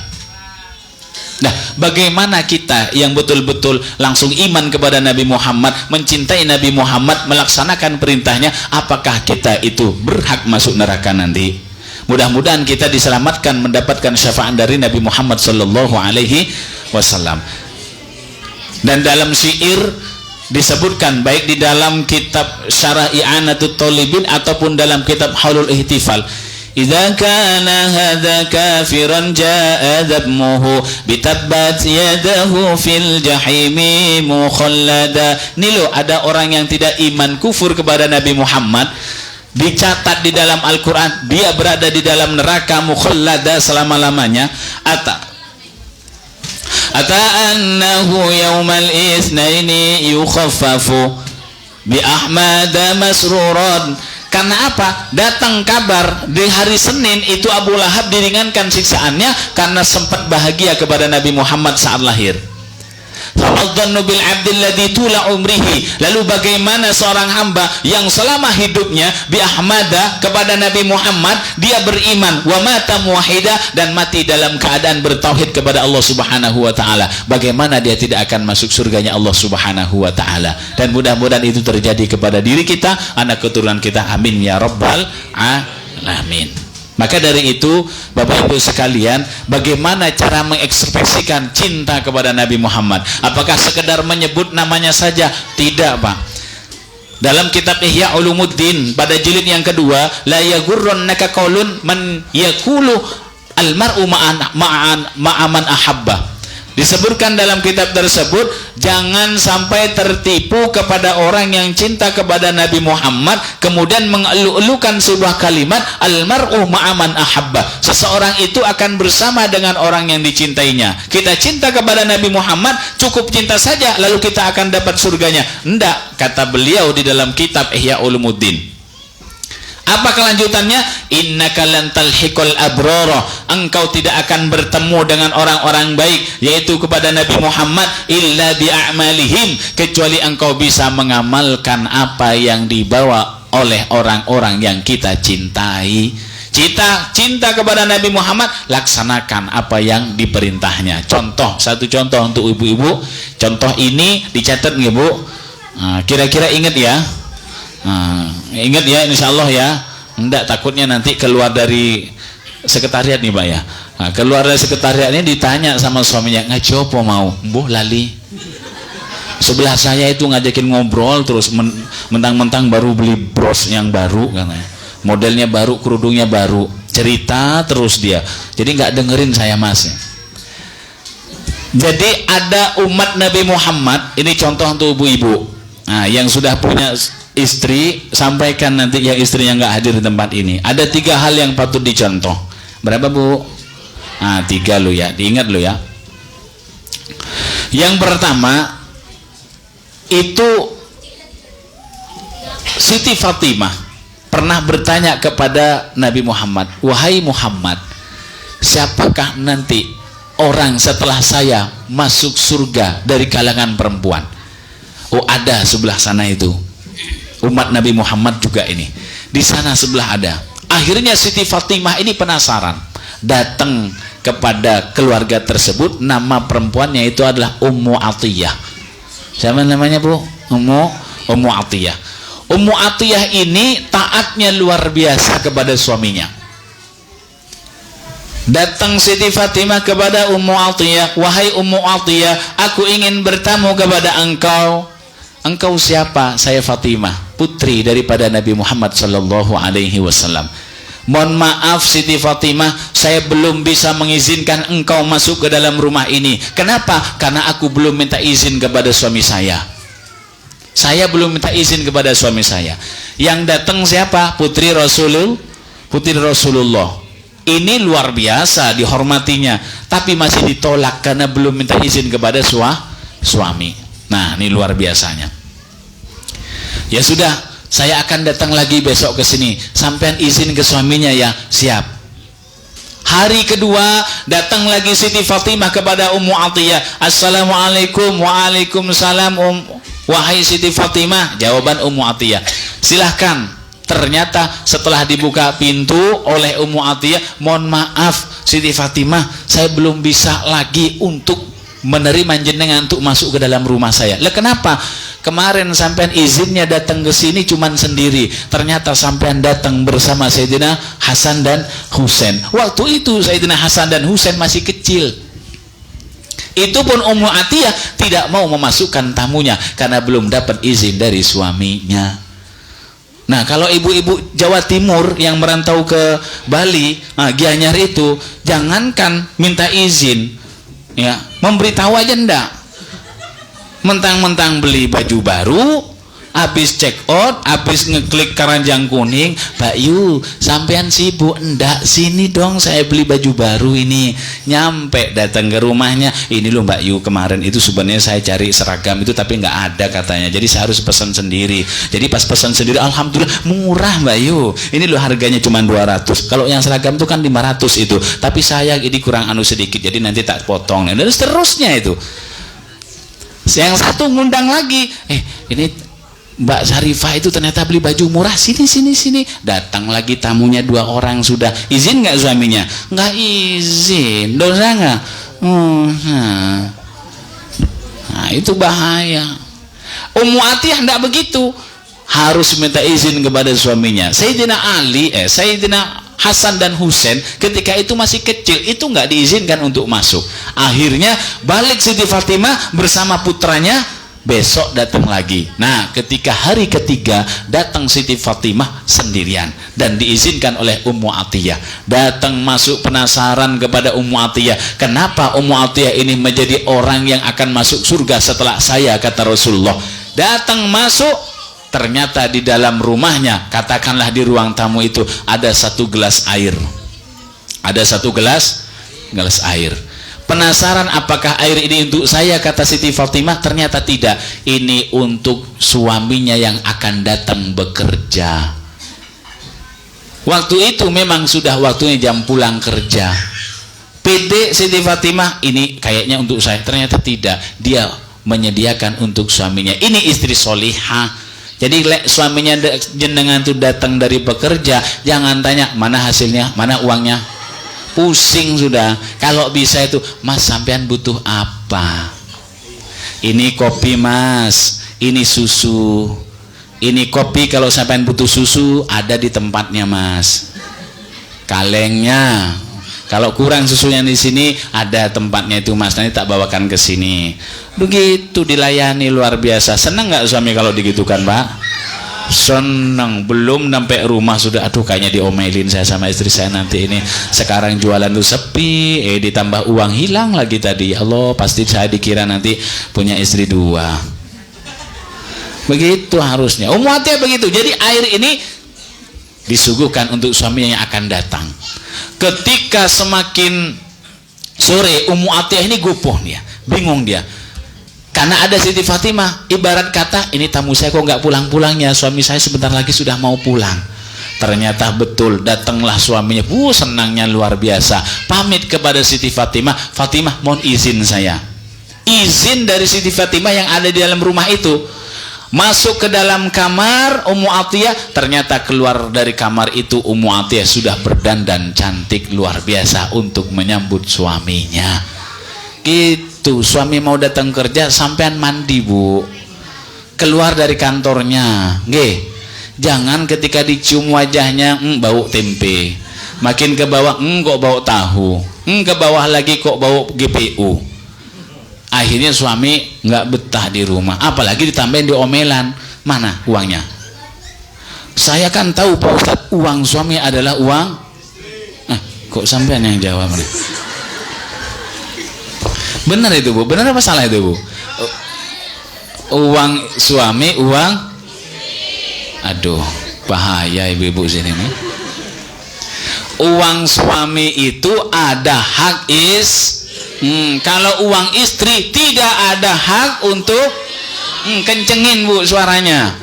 Nah, bagaimana kita yang betul-betul langsung iman kepada Nabi Muhammad, mencintai Nabi Muhammad, melaksanakan perintahnya, apakah kita itu berhak masuk neraka nanti? Mudah-mudahan kita diselamatkan, mendapatkan syafaat dari Nabi Muhammad sallallahu alaihi wasallam. Dan dalam syair disebutkan, baik di dalam kitab Syarah I'anatut Thalibin ataupun dalam kitab Haulul Ihtifal, idza kana hadza kafiran jaa dhabmuhu bitabbat yadahu fil jahimi mukhallada. Ini loh, ada orang yang tidak iman, kufur kepada Nabi Muhammad, dicatat di dalam Al-Quran dia berada di dalam neraka mukhallada selama-lamanya. Ata annahu yaumal itsnaini yukhaffafu bi Ahmad masruran. Karena apa? Datang kabar di hari Senin itu Abu Lahab diringankan siksaannya karena sempat bahagia kepada Nabi Muhammad saat lahir. Fa'adhannu bil 'abdil ladzi tula umrihi. Lalu bagaimana seorang hamba yang selama hidupnya bi Ahmada kepada Nabi Muhammad, dia beriman wa mata muwahhida, dan mati dalam keadaan bertauhid kepada Allah Subhanahu wa taala, bagaimana dia tidak akan masuk surganya Allah Subhanahu wa taala? Dan mudah-mudahan itu terjadi kepada diri kita, anak keturunan kita, amin ya rabbal alamin. Maka dari itu Bapak Ibu sekalian, bagaimana cara mengekspresikan cinta kepada Nabi Muhammad? Apakah sekedar menyebut namanya saja? Tidak, Pak. Dalam kitab Ihya Ulumuddin pada jilid yang kedua, la yaghurrannaka qaulun man yaqulu almar'u ma'aman ahabba. Disebutkan dalam kitab tersebut, jangan sampai tertipu kepada orang yang cinta kepada Nabi Muhammad kemudian mengeluh-elukan sebuah kalimat almar'u ma'aman ahabba. Seseorang itu akan bersama dengan orang yang dicintainya. Kita cinta kepada Nabi Muhammad, cukup cinta saja lalu kita akan dapat surganya. Enggak, kata beliau di dalam kitab Ihya Ulumuddin. Apa kelanjutannya? Innaka lan talhiqul abrara, engkau tidak akan bertemu dengan orang-orang baik, yaitu kepada Nabi Muhammad, illa bi'amalihim, kecuali engkau bisa mengamalkan apa yang dibawa oleh orang-orang yang kita cintai. Cinta kepada Nabi Muhammad, laksanakan apa yang diperintahnya. Contoh, satu contoh untuk ibu-ibu. Contoh ini dicatat nggih, Bu? Nah, kira-kira ingat ya? Ingat ya, insya Allah ya. Enggak, takutnya nanti keluar dari sekretariat nih, Pak ya. Nah, keluar dari sekretariat ini ditanya sama suaminya, ngaji apa mau? Mbuh lali. Sebelah saya itu ngajakin ngobrol terus, mentang-mentang baru beli bros yang baru katanya. Modelnya baru, kerudungnya baru. Cerita terus dia. Jadi nggak dengerin saya, Mas. Jadi ada umat Nabi Muhammad, ini contoh untuk ibu-ibu. Nah, yang sudah punya istri, sampaikan nanti yang istrinya nggak hadir di tempat ini. Ada 3 hal yang patut dicontoh. Berapa, Bu? Nah, 3 lo ya, diingat lo ya. Yang pertama itu Siti Fatimah pernah bertanya kepada Nabi Muhammad, wahai Muhammad, siapakah nanti orang setelah saya masuk surga dari kalangan perempuan? Oh, ada sebelah sana itu umat Nabi Muhammad juga ini. Di sana sebelah ada. Akhirnya Siti Fatimah ini penasaran, datang kepada keluarga tersebut. Nama perempuannya itu adalah Ummu Atiyah. Siapa namanya, Bu? Ummu Atiyah. Ummu Atiyah ini taatnya luar biasa kepada suaminya. Datang Siti Fatimah kepada Ummu Atiyah, wahai Ummu Atiyah, aku ingin bertamu kepada engkau. Engkau siapa? Saya Fatimah. putri daripada Nabi Muhammad sallallahu alaihi wasallam. Mohon maaf Siti Fatimah, saya belum bisa mengizinkan engkau masuk ke dalam rumah ini. Kenapa? Karena aku belum minta izin kepada suami saya. Saya belum minta izin kepada suami saya. Yang datang siapa? Putri Rasulullah. Ini luar biasa dihormatinya, tapi masih ditolak karena belum minta izin kepada suami. Nah, ini luar biasanya. Ya sudah, saya akan datang lagi besok ke sini. Sampean izin ke suaminya ya. Siap. Hari kedua datang lagi Siti Fatimah kepada Ummu Atiyah. Assalamualaikum. Waalaikumsalam. Wahai Siti Fatimah. Jawaban Ummu Atiyah, silahkan. Ternyata setelah dibuka pintu oleh Ummu Atiyah, mohon maaf Siti Fatimah, saya belum bisa lagi untuk menerima jenengan untuk masuk ke dalam rumah saya. Lah kenapa? Kemarin sampean izinnya datang ke sini cuman sendiri. Ternyata sampean datang bersama Sayyidina Hasan dan Husain. Waktu itu Sayyidina Hasan dan Husain masih kecil. Itu pun Ummu Atiyah tidak mau memasukkan tamunya karena belum dapat izin dari suaminya. Nah, kalau ibu-ibu Jawa Timur yang merantau ke Bali, Gianyar itu, jangankan minta izin, ya, memberitahu aja ndak. Mentang-mentang beli baju baru, habis check out, habis ngeklik keranjang kuning, Mbak Yu, sampean sibuk? Ndak, sini dong, saya beli baju baru ini. Nyampe datang ke rumahnya, ini loh Mbak Yu, kemarin itu sebenarnya saya cari seragam itu tapi nggak ada katanya, jadi saya harus pesan sendiri. Jadi pas pesan sendiri, alhamdulillah murah Mbak Yu, ini loh harganya cuma 200. Kalau yang seragam itu kan 500 itu, tapi saya ini kurang sedikit, jadi nanti tak potong. Dan seterusnya itu. Yang satu ngundang lagi, ini Mbak Sarifah itu ternyata beli baju murah, sini. Datang lagi tamunya 2 orang sudah. Izin nggak suaminya? Nggak izin. Dosa nggak? Nah, itu bahaya. Ummu Atiyah nggak begitu, harus minta izin kepada suaminya. Sayyidina Hasan dan Husain ketika itu masih kecil, itu nggak diizinkan untuk masuk. Akhirnya balik Siti Fatimah bersama putranya, besok datang lagi. Nah, ketika hari ketiga datang Siti Fatimah sendirian dan diizinkan oleh Ummu Atiyah. Datang masuk, penasaran kepada Ummu Atiyah, kenapa Ummu Atiyah ini menjadi orang yang akan masuk surga setelah saya, kata Rasulullah. Datang masuk, ternyata di dalam rumahnya, katakanlah di ruang tamu itu, ada 1 gelas air. Ada 1 gelas air. Penasaran apakah air ini untuk saya, kata Siti Fatimah. Ternyata tidak, ini untuk suaminya yang akan datang bekerja. Waktu itu memang sudah waktunya jam pulang kerja. Pede Siti Fatimah, ini kayaknya untuk saya. Ternyata tidak, dia menyediakan untuk suaminya. Ini istri solihah. Jadi suaminya jenengan itu datang dari bekerja, jangan tanya mana hasilnya, mana uangnya. Pusing sudah. Kalau bisa itu, Mas sampean butuh apa? Ini kopi Mas, ini susu. Ini kopi, kalau sampean butuh susu ada di tempatnya Mas. Kalengnya, kalau kurang susunya di sini ada tempatnya itu Mas, nanti tak bawakan ke sini. Begitu dilayani, luar biasa. Senang nggak suami kalau digitukan, Pak? Senang. Belum sampai rumah sudah, aduh kayaknya diomelin saya sama istri saya nanti ini. Sekarang jualan tuh sepi, ditambah uang hilang lagi tadi. Ya Allah, pasti saya dikira nanti punya istri 2. Begitu harusnya. Ummu Atiyah begitu. Jadi air ini disuguhkan untuk suaminya yang akan datang. Ketika semakin sore, Ummu Atiyah ini gupuh dia, bingung dia. Karena ada Siti Fatimah, ibarat kata, ini tamu saya kok nggak pulang-pulangnya, suami saya sebentar lagi sudah mau pulang. Ternyata betul, datanglah suaminya, senangnya luar biasa. Pamit kepada Siti Fatimah, Fatimah mohon izin saya. Izin dari Siti Fatimah yang ada di dalam rumah itu. Masuk ke dalam kamar Ummu Atiyah, ternyata keluar dari kamar itu Ummu Atiyah sudah berdandan cantik luar biasa untuk menyambut suaminya. Gitu, suami mau datang kerja, sampean mandi Bu, keluar dari kantornya, jangan ketika dicium wajahnya bau tempe, makin ke bawah kok bau tahu, ke bawah lagi kok bau GPU. Akhirnya suami nggak betah di rumah, apalagi ditambahin diomelan, mana uangnya, Saya kan tahu Pak Ustadz, uang suami adalah uang. Kok sampean yang jawab nih? Benar itu Bu? Benar apa salah itu Bu? Uang suami, uang. Aduh, bahaya ibu-ibu sini nih. Uang suami itu ada hak kalau uang istri tidak ada hak untuk kencengin Bu suaranya.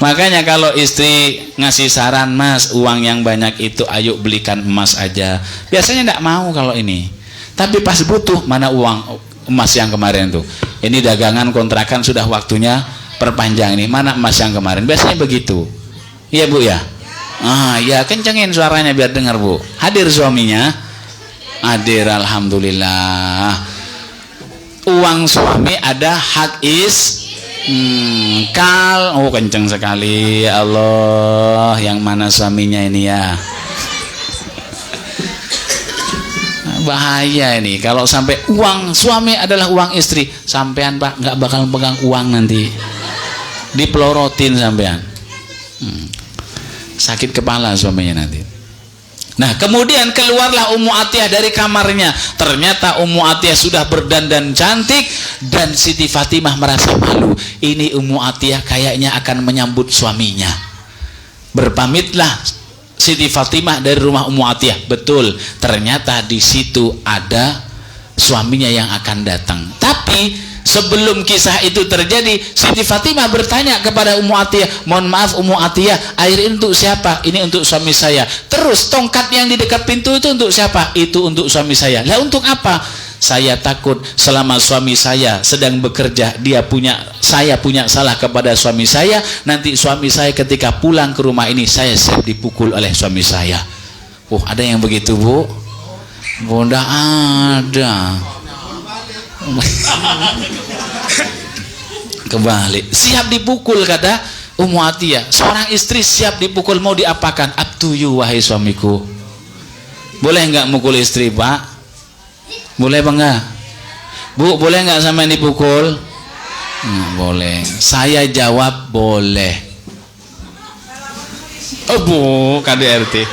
Makanya kalau istri ngasih saran, Mas, uang yang banyak itu ayo belikan emas aja. Biasanya enggak mau kalau ini. Tapi pas butuh, mana uang emas yang kemarin tuh? Ini dagangan kontrakan sudah waktunya perpanjang nih. Mana emas yang kemarin? Biasanya begitu. Iya Bu ya? Ya kencengin suaranya biar dengar Bu. Hadir suaminya? Hadir, alhamdulillah. Uang suami ada hak kenceng sekali ya Allah. Yang mana suaminya ini ya? Bahaya ini kalau sampai uang suami adalah uang istri. Sampean Pak nggak bakal pegang uang nanti, dipelorotin sampean. Sakit kepala suaminya nanti. Nah kemudian keluarlah Ummu Atiyah dari kamarnya. Ternyata Ummu Atiyah sudah berdandan cantik dan Siti Fatimah merasa malu. Ini Ummu Atiyah kayaknya akan menyambut suaminya. Berpamitlah Siti Fatimah dari rumah Ummu Atiyah. Betul, ternyata di situ ada suaminya yang akan datang. Tapi sebelum kisah itu terjadi, Siti Fatimah bertanya kepada Ummu Atiyah, mohon maaf Ummu Atiyah, air ini untuk siapa? Ini untuk suami saya. Terus tongkat yang di dekat pintu itu untuk siapa? Itu untuk suami saya. Lah untuk apa? Saya takut selama suami saya sedang bekerja, saya punya salah kepada suami saya. Nanti suami saya ketika pulang ke rumah ini, saya siap dipukul oleh suami saya. Ada yang begitu Bu? Bunda ada. Kebalik, siap dipukul kata Ummu Atiyah. Seorang istri siap dipukul, mau diapakan? Up to you wahai suamiku. Boleh nggak mukul istri Pak? Boleh apa enggak? Bu, boleh nggak sama dipukul? Boleh. Saya jawab boleh. Bu, KDRT.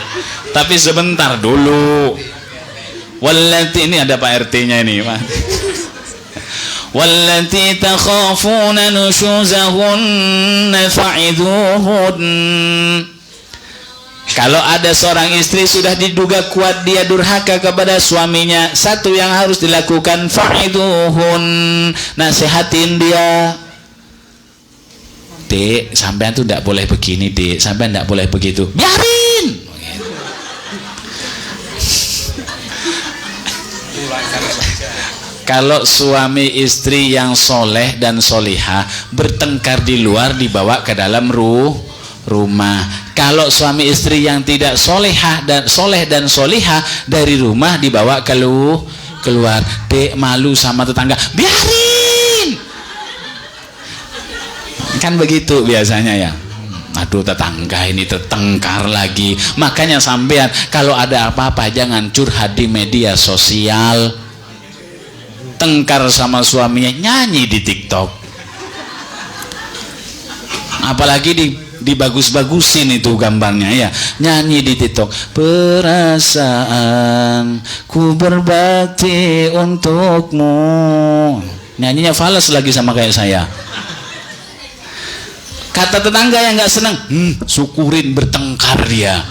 Tapi sebentar dulu. Wallati, ini ada Pak RT-nya ini Pak. Wallati takhafuna nushuzahunna fa'idhuhun. Kalau ada seorang istri sudah diduga kuat dia durhaka kepada suaminya, satu yang harus dilakukan, fa'idhuhun, nasihatin dia. Dek, sampean tuh tidak boleh begini dek, sampean tidak boleh begitu, biarin. Kalau suami istri yang soleh dan solihah bertengkar di luar, dibawa ke dalam rumah. Kalau suami istri yang tidak soleh dan solihah dari rumah dibawa keluar. Dek, malu sama tetangga, biarin. Kan begitu biasanya ya. Aduh, tetangga ini tertengkar lagi. Makanya sampean kalau ada apa-apa jangan curhat di media sosial. Tengkar sama suaminya, nyanyi di TikTok. Apalagi dibagus-bagusin itu gambarnya ya, nyanyi di TikTok. Perasaan ku berbakti untukmu. Nyanyinya fals lagi sama kayak saya. Kata tetangga yang nggak senang, syukurin bertengkar dia.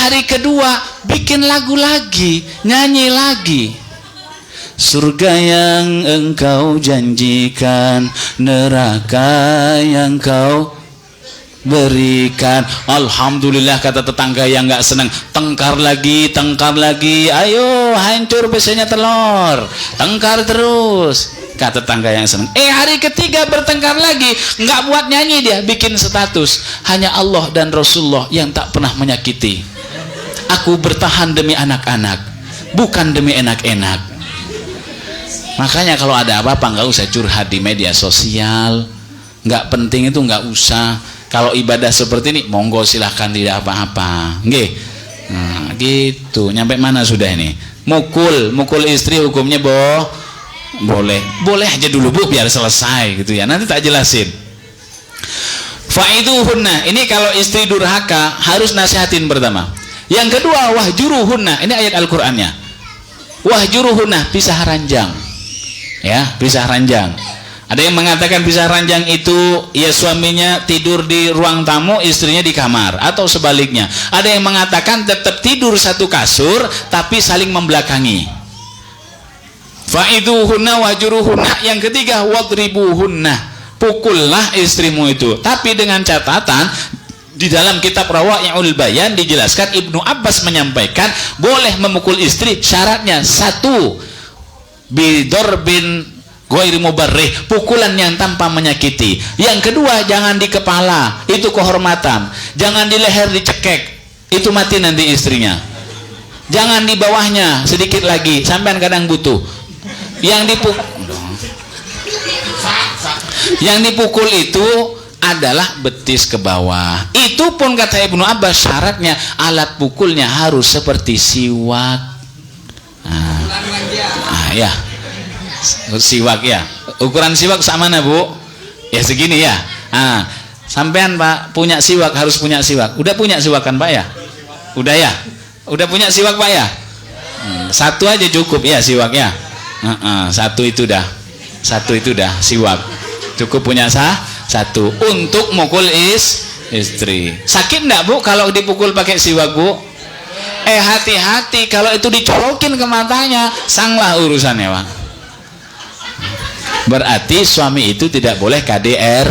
Hari kedua bikin lagu lagi, nyanyi lagi. Surga yang engkau janjikan, neraka yang kau berikan. Alhamdulillah, kata tetangga yang nggak senang. Tengkar lagi, ayo hancur biasanya telur, tengkar terus. Kata tetangga yang senang. Hari ketiga bertengkar lagi, nggak buat nyanyi dia, bikin status. Hanya Allah dan Rasulullah yang tak pernah menyakiti. Aku bertahan demi anak-anak, bukan demi enak-enak. Makanya kalau ada apa-apa nggak usah curhat di media sosial. Nggak penting itu nggak usah. Kalau ibadah seperti ini, monggo silahkan, tidak apa-apa. Nggih. Nah, gitu. Nyampe mana sudah ini? Mukul istri hukumnya Boleh. Boleh aja dulu Bu, biar selesai gitu ya. Nanti tak jelasin. Fa'iduhunna, ini kalau istri durhaka harus nasihatin pertama. Yang kedua, wahjuruhunna, ini ayat Al-Qur'annya. Wahjuruhunna, pisah ranjang. Ya, pisah ranjang. Ada yang mengatakan pisah ranjang itu ya suaminya tidur di ruang tamu, istrinya di kamar, atau sebaliknya. Ada yang mengatakan tetap tidur satu kasur tapi saling membelakangi. Fa'iduhunna wahjuruhunna. Yang ketiga, wadribuhunna, pukullah istrimu itu. Tapi dengan catatan, di dalam kitab Rawa'i'ul Bayan dijelaskan, Ibnu Abbas menyampaikan boleh memukul istri, syaratnya satu, bidorbin ghairi mubarrih, pukulan yang tanpa menyakiti. Yang kedua, jangan di kepala, itu kehormatan. Jangan di leher dicekek, itu mati nanti istrinya. Jangan di bawahnya, sedikit lagi, sampean kadang butuh. Yang dipukul itu adalah betis ke bawah. Itu pun kata Ibnu Abbas syaratnya alat pukulnya harus seperti siwak. Ya, siwak ya. Ukuran siwak sama mana Bu? Ya segini ya. Sampean Pak punya siwak, harus punya siwak. Udah punya siwak kan Pak ya? Udah ya? Udah punya siwak Pak ya? Satu aja cukup ya siwak ya. Satu itu dah siwak. Cukup punya satu untuk mukul istri. Sakit enggak Bu kalau dipukul pakai siwak Bu? Hati-hati kalau itu dicolokin ke matanya, sanglah urusannya Pak. Berarti suami itu tidak boleh KDR.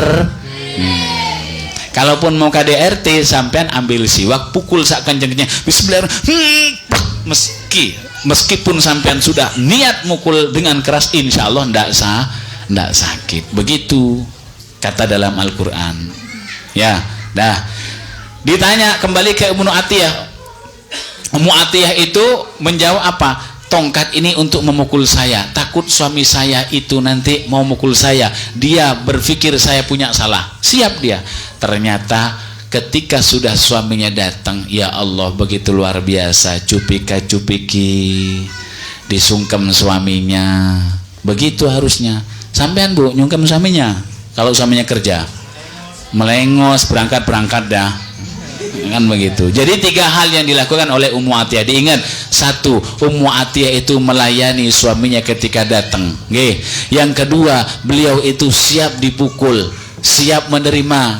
Kalaupun mau KDRT, sampean ambil siwak, pukul sak kencengnya, bismillah. Meskipun sampean sudah niat mukul dengan keras, insya Allah ndak sakit. Begitu kata dalam Al-Quran. Ya, dah. Ditanya kembali ke Ummu Atiyah. Ummu Atiyah itu menjawab apa? Tongkat ini untuk memukul saya. Takut suami saya itu nanti mau mukul saya. Dia berpikir saya punya salah. Siap dia. Ternyata ketika sudah suaminya datang, ya Allah begitu luar biasa, cupika-cupiki, disungkem suaminya. Begitu harusnya. Sampean Bu nyungkem suaminya. Kalau suaminya kerja, melengos, berangkat dah. Kan begitu. Jadi 3 hal yang dilakukan oleh Ummu Atiyah. Diingat, 1, Ummu Atiyah itu melayani suaminya ketika datang. Yang kedua, beliau itu siap dipukul, siap menerima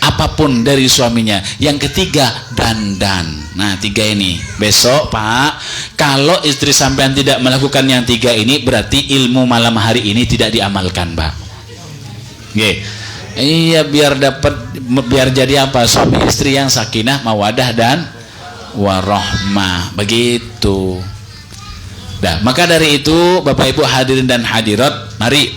apapun dari suaminya. Yang ketiga, dandan. Nah 3 ini. Besok Pak, kalau istri sampean tidak melakukan yang 3 ini, berarti ilmu malam hari ini tidak diamalkan Pak. Iya, biar jadi apa? Suami istri yang sakinah, mawadah dan warahmah. Begitu. Nah, maka dari itu Bapak Ibu hadirin dan hadirat, mari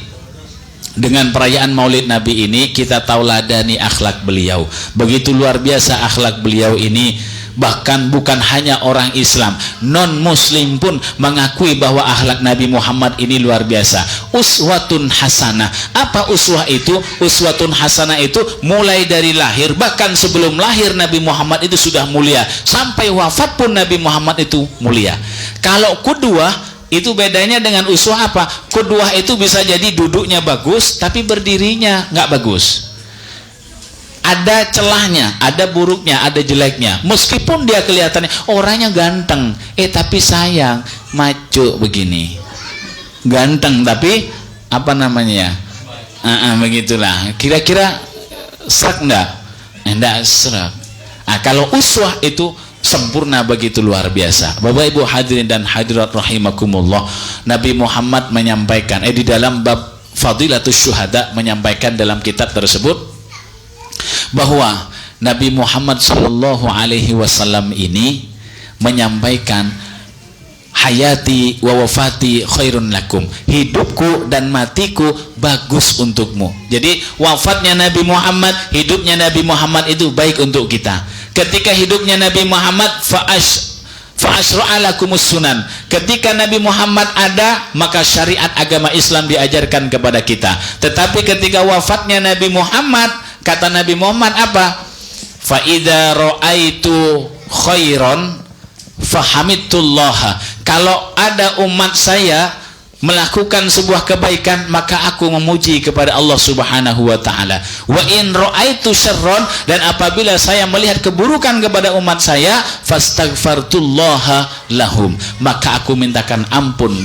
dengan perayaan Maulid Nabi ini kita tauladani akhlak beliau. Begitu luar biasa akhlak beliau ini. Bahkan bukan hanya orang Islam, non muslim pun mengakui bahwa akhlak Nabi Muhammad ini luar biasa. Uswatun hasanah. Apa uswah itu? Uswatun hasanah itu mulai dari lahir, bahkan sebelum lahir Nabi Muhammad itu sudah mulia, sampai wafat pun Nabi Muhammad itu mulia. Kalau qudwah itu bedanya dengan uswah apa? Qudwah itu bisa jadi duduknya bagus tapi berdirinya nggak bagus. Ada celahnya, ada buruknya, ada jeleknya. Meskipun dia kelihatannya orangnya ganteng, tapi sayang, maco begini. Ganteng tapi apa namanya ya? Begitulah. Kira-kira serak enggak? Enggak serak. Kalau uswah itu sempurna, begitu luar biasa. Bapak Ibu hadirin dan hadirat rahimakumullah, Nabi Muhammad menyampaikan di dalam bab Fadilatus Syuhada menyampaikan dalam kitab tersebut bahwa Nabi Muhammad sallallahu alaihi wasallam ini menyampaikan hayati wa wafati khairun lakum, hidupku dan matiku bagus untukmu. Jadi wafatnya Nabi Muhammad, hidupnya Nabi Muhammad itu baik untuk kita. Ketika hidupnya Nabi Muhammad fa'ashra'alakumus sunan, ketika Nabi Muhammad ada, maka syariat agama Islam diajarkan kepada kita. Tetapi ketika wafatnya Nabi Muhammad, kata Nabi Muhammad apa? Fa idza ra'aitu khairan fahamidullah. Kalau ada umat saya melakukan sebuah kebaikan, maka aku memuji kepada Allah Subhanahu wa taala. Wa in ra'aitu syarron, dan apabila saya melihat keburukan kepada umat saya, fastaghfartullaha lahum, maka aku mintakan ampun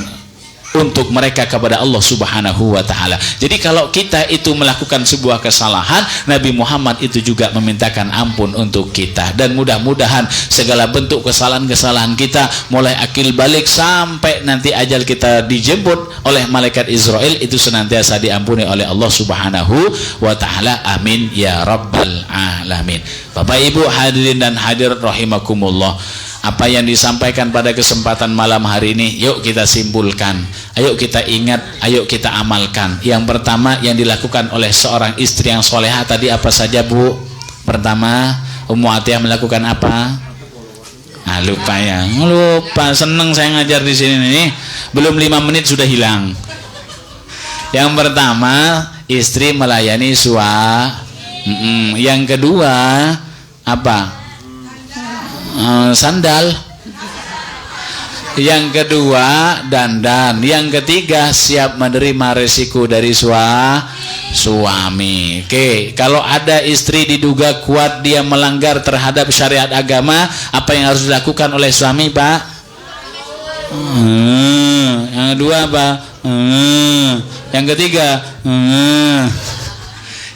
untuk mereka kepada Allah Subhanahu wa taala. Jadi kalau kita itu melakukan sebuah kesalahan, Nabi Muhammad itu juga memintakan ampun untuk kita. Dan mudah-mudahan segala bentuk kesalahan-kesalahan kita, mulai akil balik sampai nanti ajal kita dijemput oleh malaikat Israel, itu senantiasa diampuni oleh Allah Subhanahu wa taala. Amin ya rabbal alamin. Bapak Ibu hadirin dan hadirat rahimakumullah, apa yang disampaikan pada kesempatan malam hari ini, yuk kita simpulkan, ayo kita ingat, ayo kita amalkan. Yang pertama yang dilakukan oleh seorang istri yang solehah tadi apa saja, Bu? Pertama, Ummu Atiyah melakukan apa? Lupa ya, lupa. Seneng saya ngajar di sini nih, belum 5 menit sudah hilang. Yang pertama, istri melayani suami. Yang kedua apa? Sandal. Yang kedua dandan. Yang ketiga siap menerima resiko dari suami. Oke, kalau ada istri diduga kuat dia melanggar terhadap syariat agama, apa yang harus dilakukan oleh suami, Pak? Yang kedua apa? Yang ketiga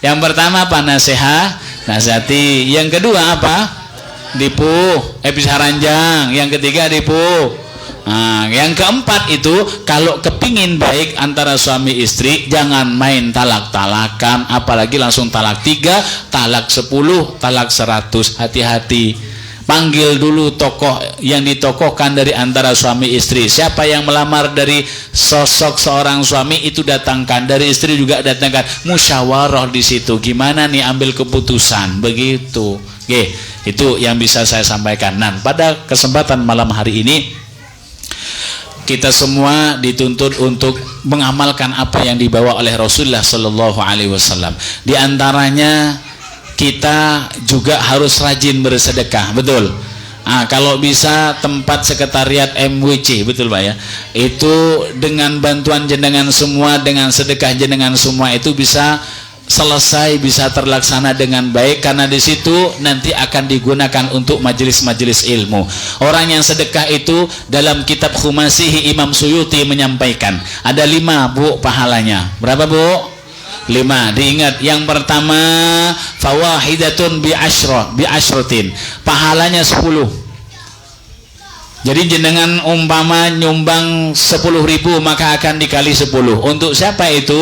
yang pertama apa? Nasihati. Yang kedua apa? Bisa ranjang. Yang ketiga dipuh. Yang keempat itu, kalau kepingin baik antara suami istri, jangan main talak-talakan, apalagi langsung talak 3, talak 10, talak 100. Hati-hati. Panggil dulu tokoh yang ditokohkan dari antara suami istri. Siapa yang melamar dari sosok seorang suami itu datangkan, dari istri juga datangkan. Musyawarah di situ. Gimana nih ambil keputusan? Begitu. Oke, itu yang bisa saya sampaikan. Nah, pada kesempatan malam hari ini kita semua dituntut untuk mengamalkan apa yang dibawa oleh Rasulullah Sallallahu Alaihi Wasallam. Di antaranya kita juga harus rajin bersedekah, betul. Kalau bisa tempat sekretariat MWC, betul Pak ya, itu dengan bantuan jenengan semua, dengan sedekah jenengan semua itu bisa selesai, bisa terlaksana dengan baik, karena di situ nanti akan digunakan untuk majelis-majelis ilmu. Orang yang sedekah itu dalam kitab Khumasihi Imam Suyuti menyampaikan ada 5 Bu pahalanya. Berapa Bu? 5. Diingat, yang pertama fawahidatun bi asyratin, pahalanya 10. Jadi jenengan umpama nyumbang 10.000 maka akan dikali 10. Untuk siapa itu?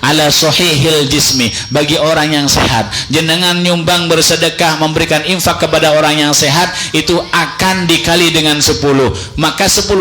Ala sahihil jismi, bagi orang yang sehat. Jenengan nyumbang bersedekah memberikan infak kepada orang yang sehat, itu akan dikali dengan 10. Maka 10.000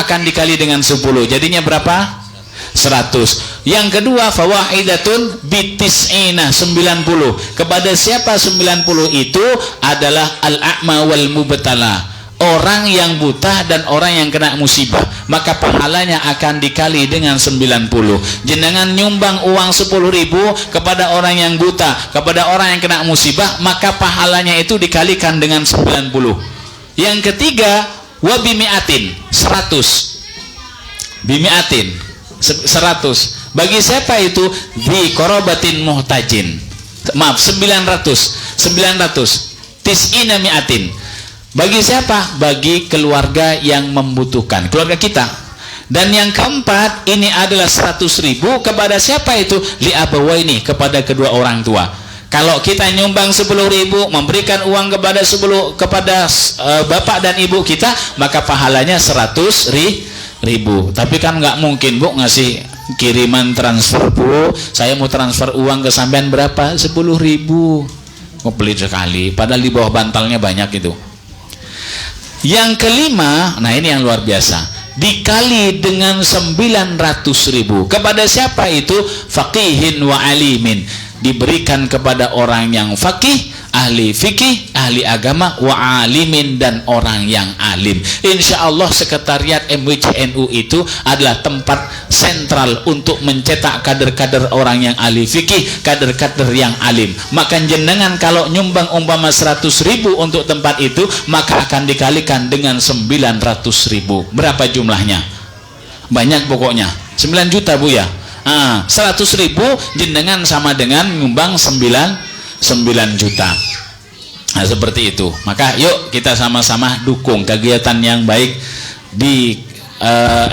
akan dikali dengan 10. Jadinya berapa? 100. Yang kedua fawaidatun bitis'ina, 90. Kepada siapa 90 itu? Adalah al-a'ma wal mubtala, orang yang buta dan orang yang kena musibah, maka pahalanya akan dikali dengan 90. Jenengan nyumbang uang 10.000 kepada orang yang buta, kepada orang yang kena musibah, maka pahalanya itu dikalikan dengan 90. Yang ketiga wabimiatin, 100. Bimiatin 100. Bagi siapa itu? Di korobatin muhtajin, maaf 900. Tis'ina mi'atin, bagi siapa? Bagi keluarga yang membutuhkan, keluarga kita. Dan yang keempat ini adalah 100.000 kepada siapa itu? Li abawaini, kepada kedua orang tua. Kalau kita nyumbang 10.000, memberikan uang kepada bapak dan ibu kita, maka pahalanya 100.000. Tapi kan nggak mungkin Bu ngasih kiriman transfer, Bu, saya mau transfer uang ke sampean berapa? 10.000. Mau pelit sekali, padahal di bawah bantalnya banyak itu. Yang kelima, nah ini yang luar biasa, dikali dengan 900.000. Kepada siapa itu? Faqihin wa alimin, diberikan kepada orang yang faqih, ahli fikih, ahli agama, wa alimin, dan orang yang alim. Insya Allah sekretariat MWCNU itu adalah tempat sentral untuk mencetak kader-kader orang yang ahli fikih, kader-kader yang alim. Maka jenengan kalau nyumbang umpama 100.000 untuk tempat itu, maka akan dikalikan dengan 900.000. Berapa jumlahnya? banyak pokoknya 9 juta Bu ya. 100.000 jenengan sama dengan nyumbang 9 juta. Nah, seperti itu. Maka yuk kita sama-sama dukung kegiatan yang baik di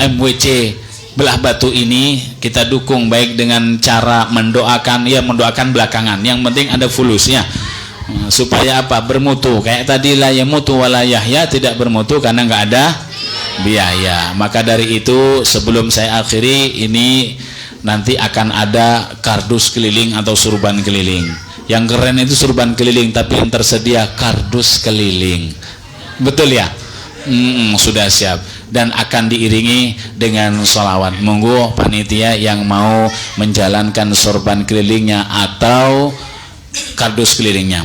MWC Belah Batu ini. Kita dukung baik dengan cara mendoakan, ya mendoakan belakangan, yang penting ada fulusnya, supaya apa? Bermutu. Kayak tadi la yamutu wala yahya, tidak bermutu karena nggak ada biaya. Maka dari itu sebelum saya akhiri ini, nanti akan ada kardus keliling atau surban keliling. Yang keren itu surban keliling, tapi yang tersedia kardus keliling. Betul ya? Sudah siap. Dan akan diiringi dengan sholawat. Monggo panitia yang mau menjalankan surban kelilingnya atau kardus kelilingnya.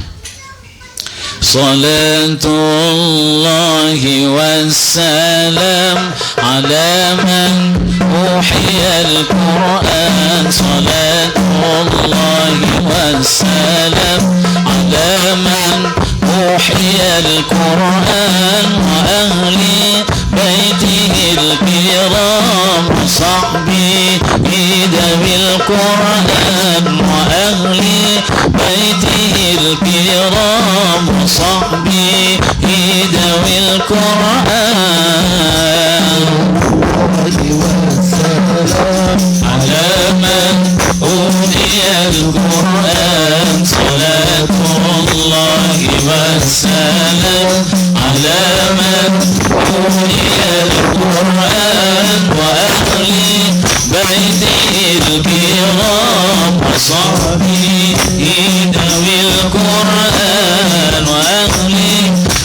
Salatullahi wassalam ala man uhiyal Qur'an. Salatullahi wassalam ala man uhiyal Qur'an wa ahli baitihil kiram wa sahbihi dawil Qur'an wa ahli baitihil kiram wa sahbihi dawil Qur'an. Ala man uhiyal Qur'an. Salatullahi wassalam ala man uhiyal Qur'an wa ahli baitihil kiram wa sahbihi dawil Qur'an wa ahli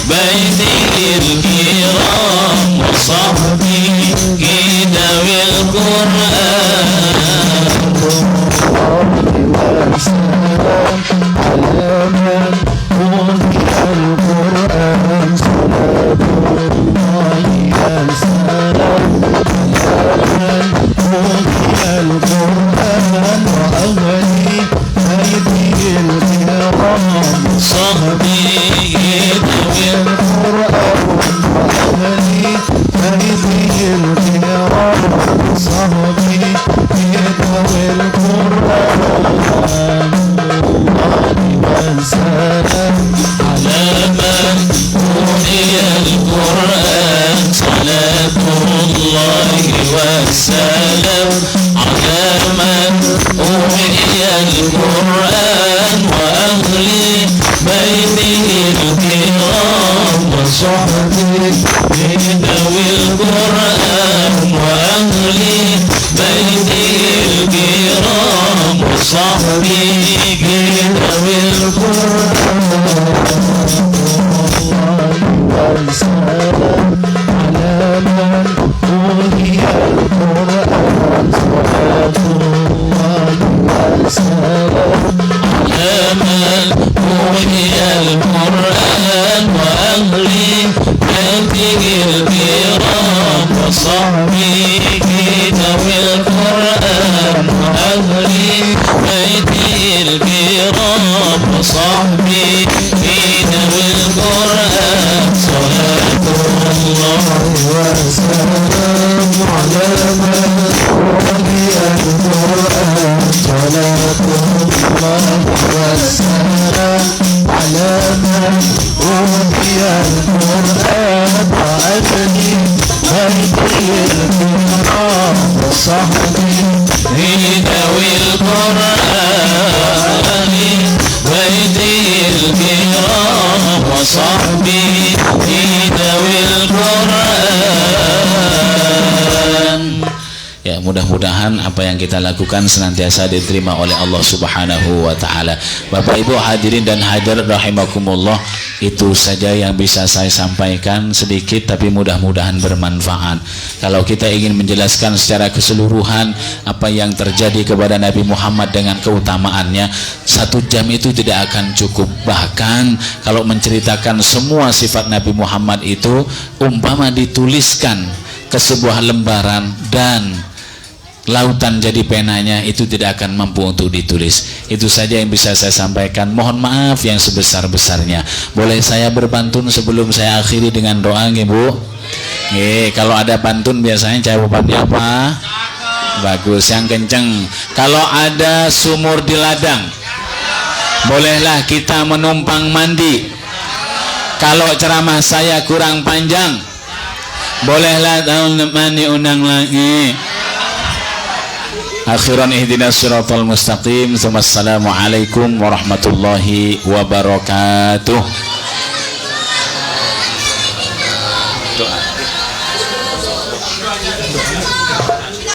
baitihil kiram wa sahbihi dawil Qur'an. Mudah-mudahan apa yang kita lakukan senantiasa diterima oleh Allah Subhanahu wa taala. Bapak Ibu hadirin dan hadirat rahimakumullah, itu saja yang bisa saya sampaikan, sedikit tapi mudah-mudahan bermanfaat. Kalau kita ingin menjelaskan secara keseluruhan apa yang terjadi kepada Nabi Muhammad dengan keutamaannya, 1 jam itu tidak akan cukup. Bahkan kalau menceritakan semua sifat Nabi Muhammad itu, umpama dituliskan ke sebuah lembaran dan lautan jadi penanya, itu tidak akan mampu untuk ditulis. Itu saja yang bisa saya sampaikan. Mohon maaf yang sebesar-besarnya. Boleh saya berbantun sebelum saya akhiri dengan doa, Bu? Kalau ada pantun biasanya jawabannya apa? Bagus, yang kenceng. Kalau ada sumur di ladang, bolehlah kita menumpang mandi. Kalau ceramah saya kurang panjang, bolehlah tahun mandi undang lagi. Akhiran ihdinas siratal mustaqim. Wassalamualaikum warahmatullahi wabarakatuh. Doa.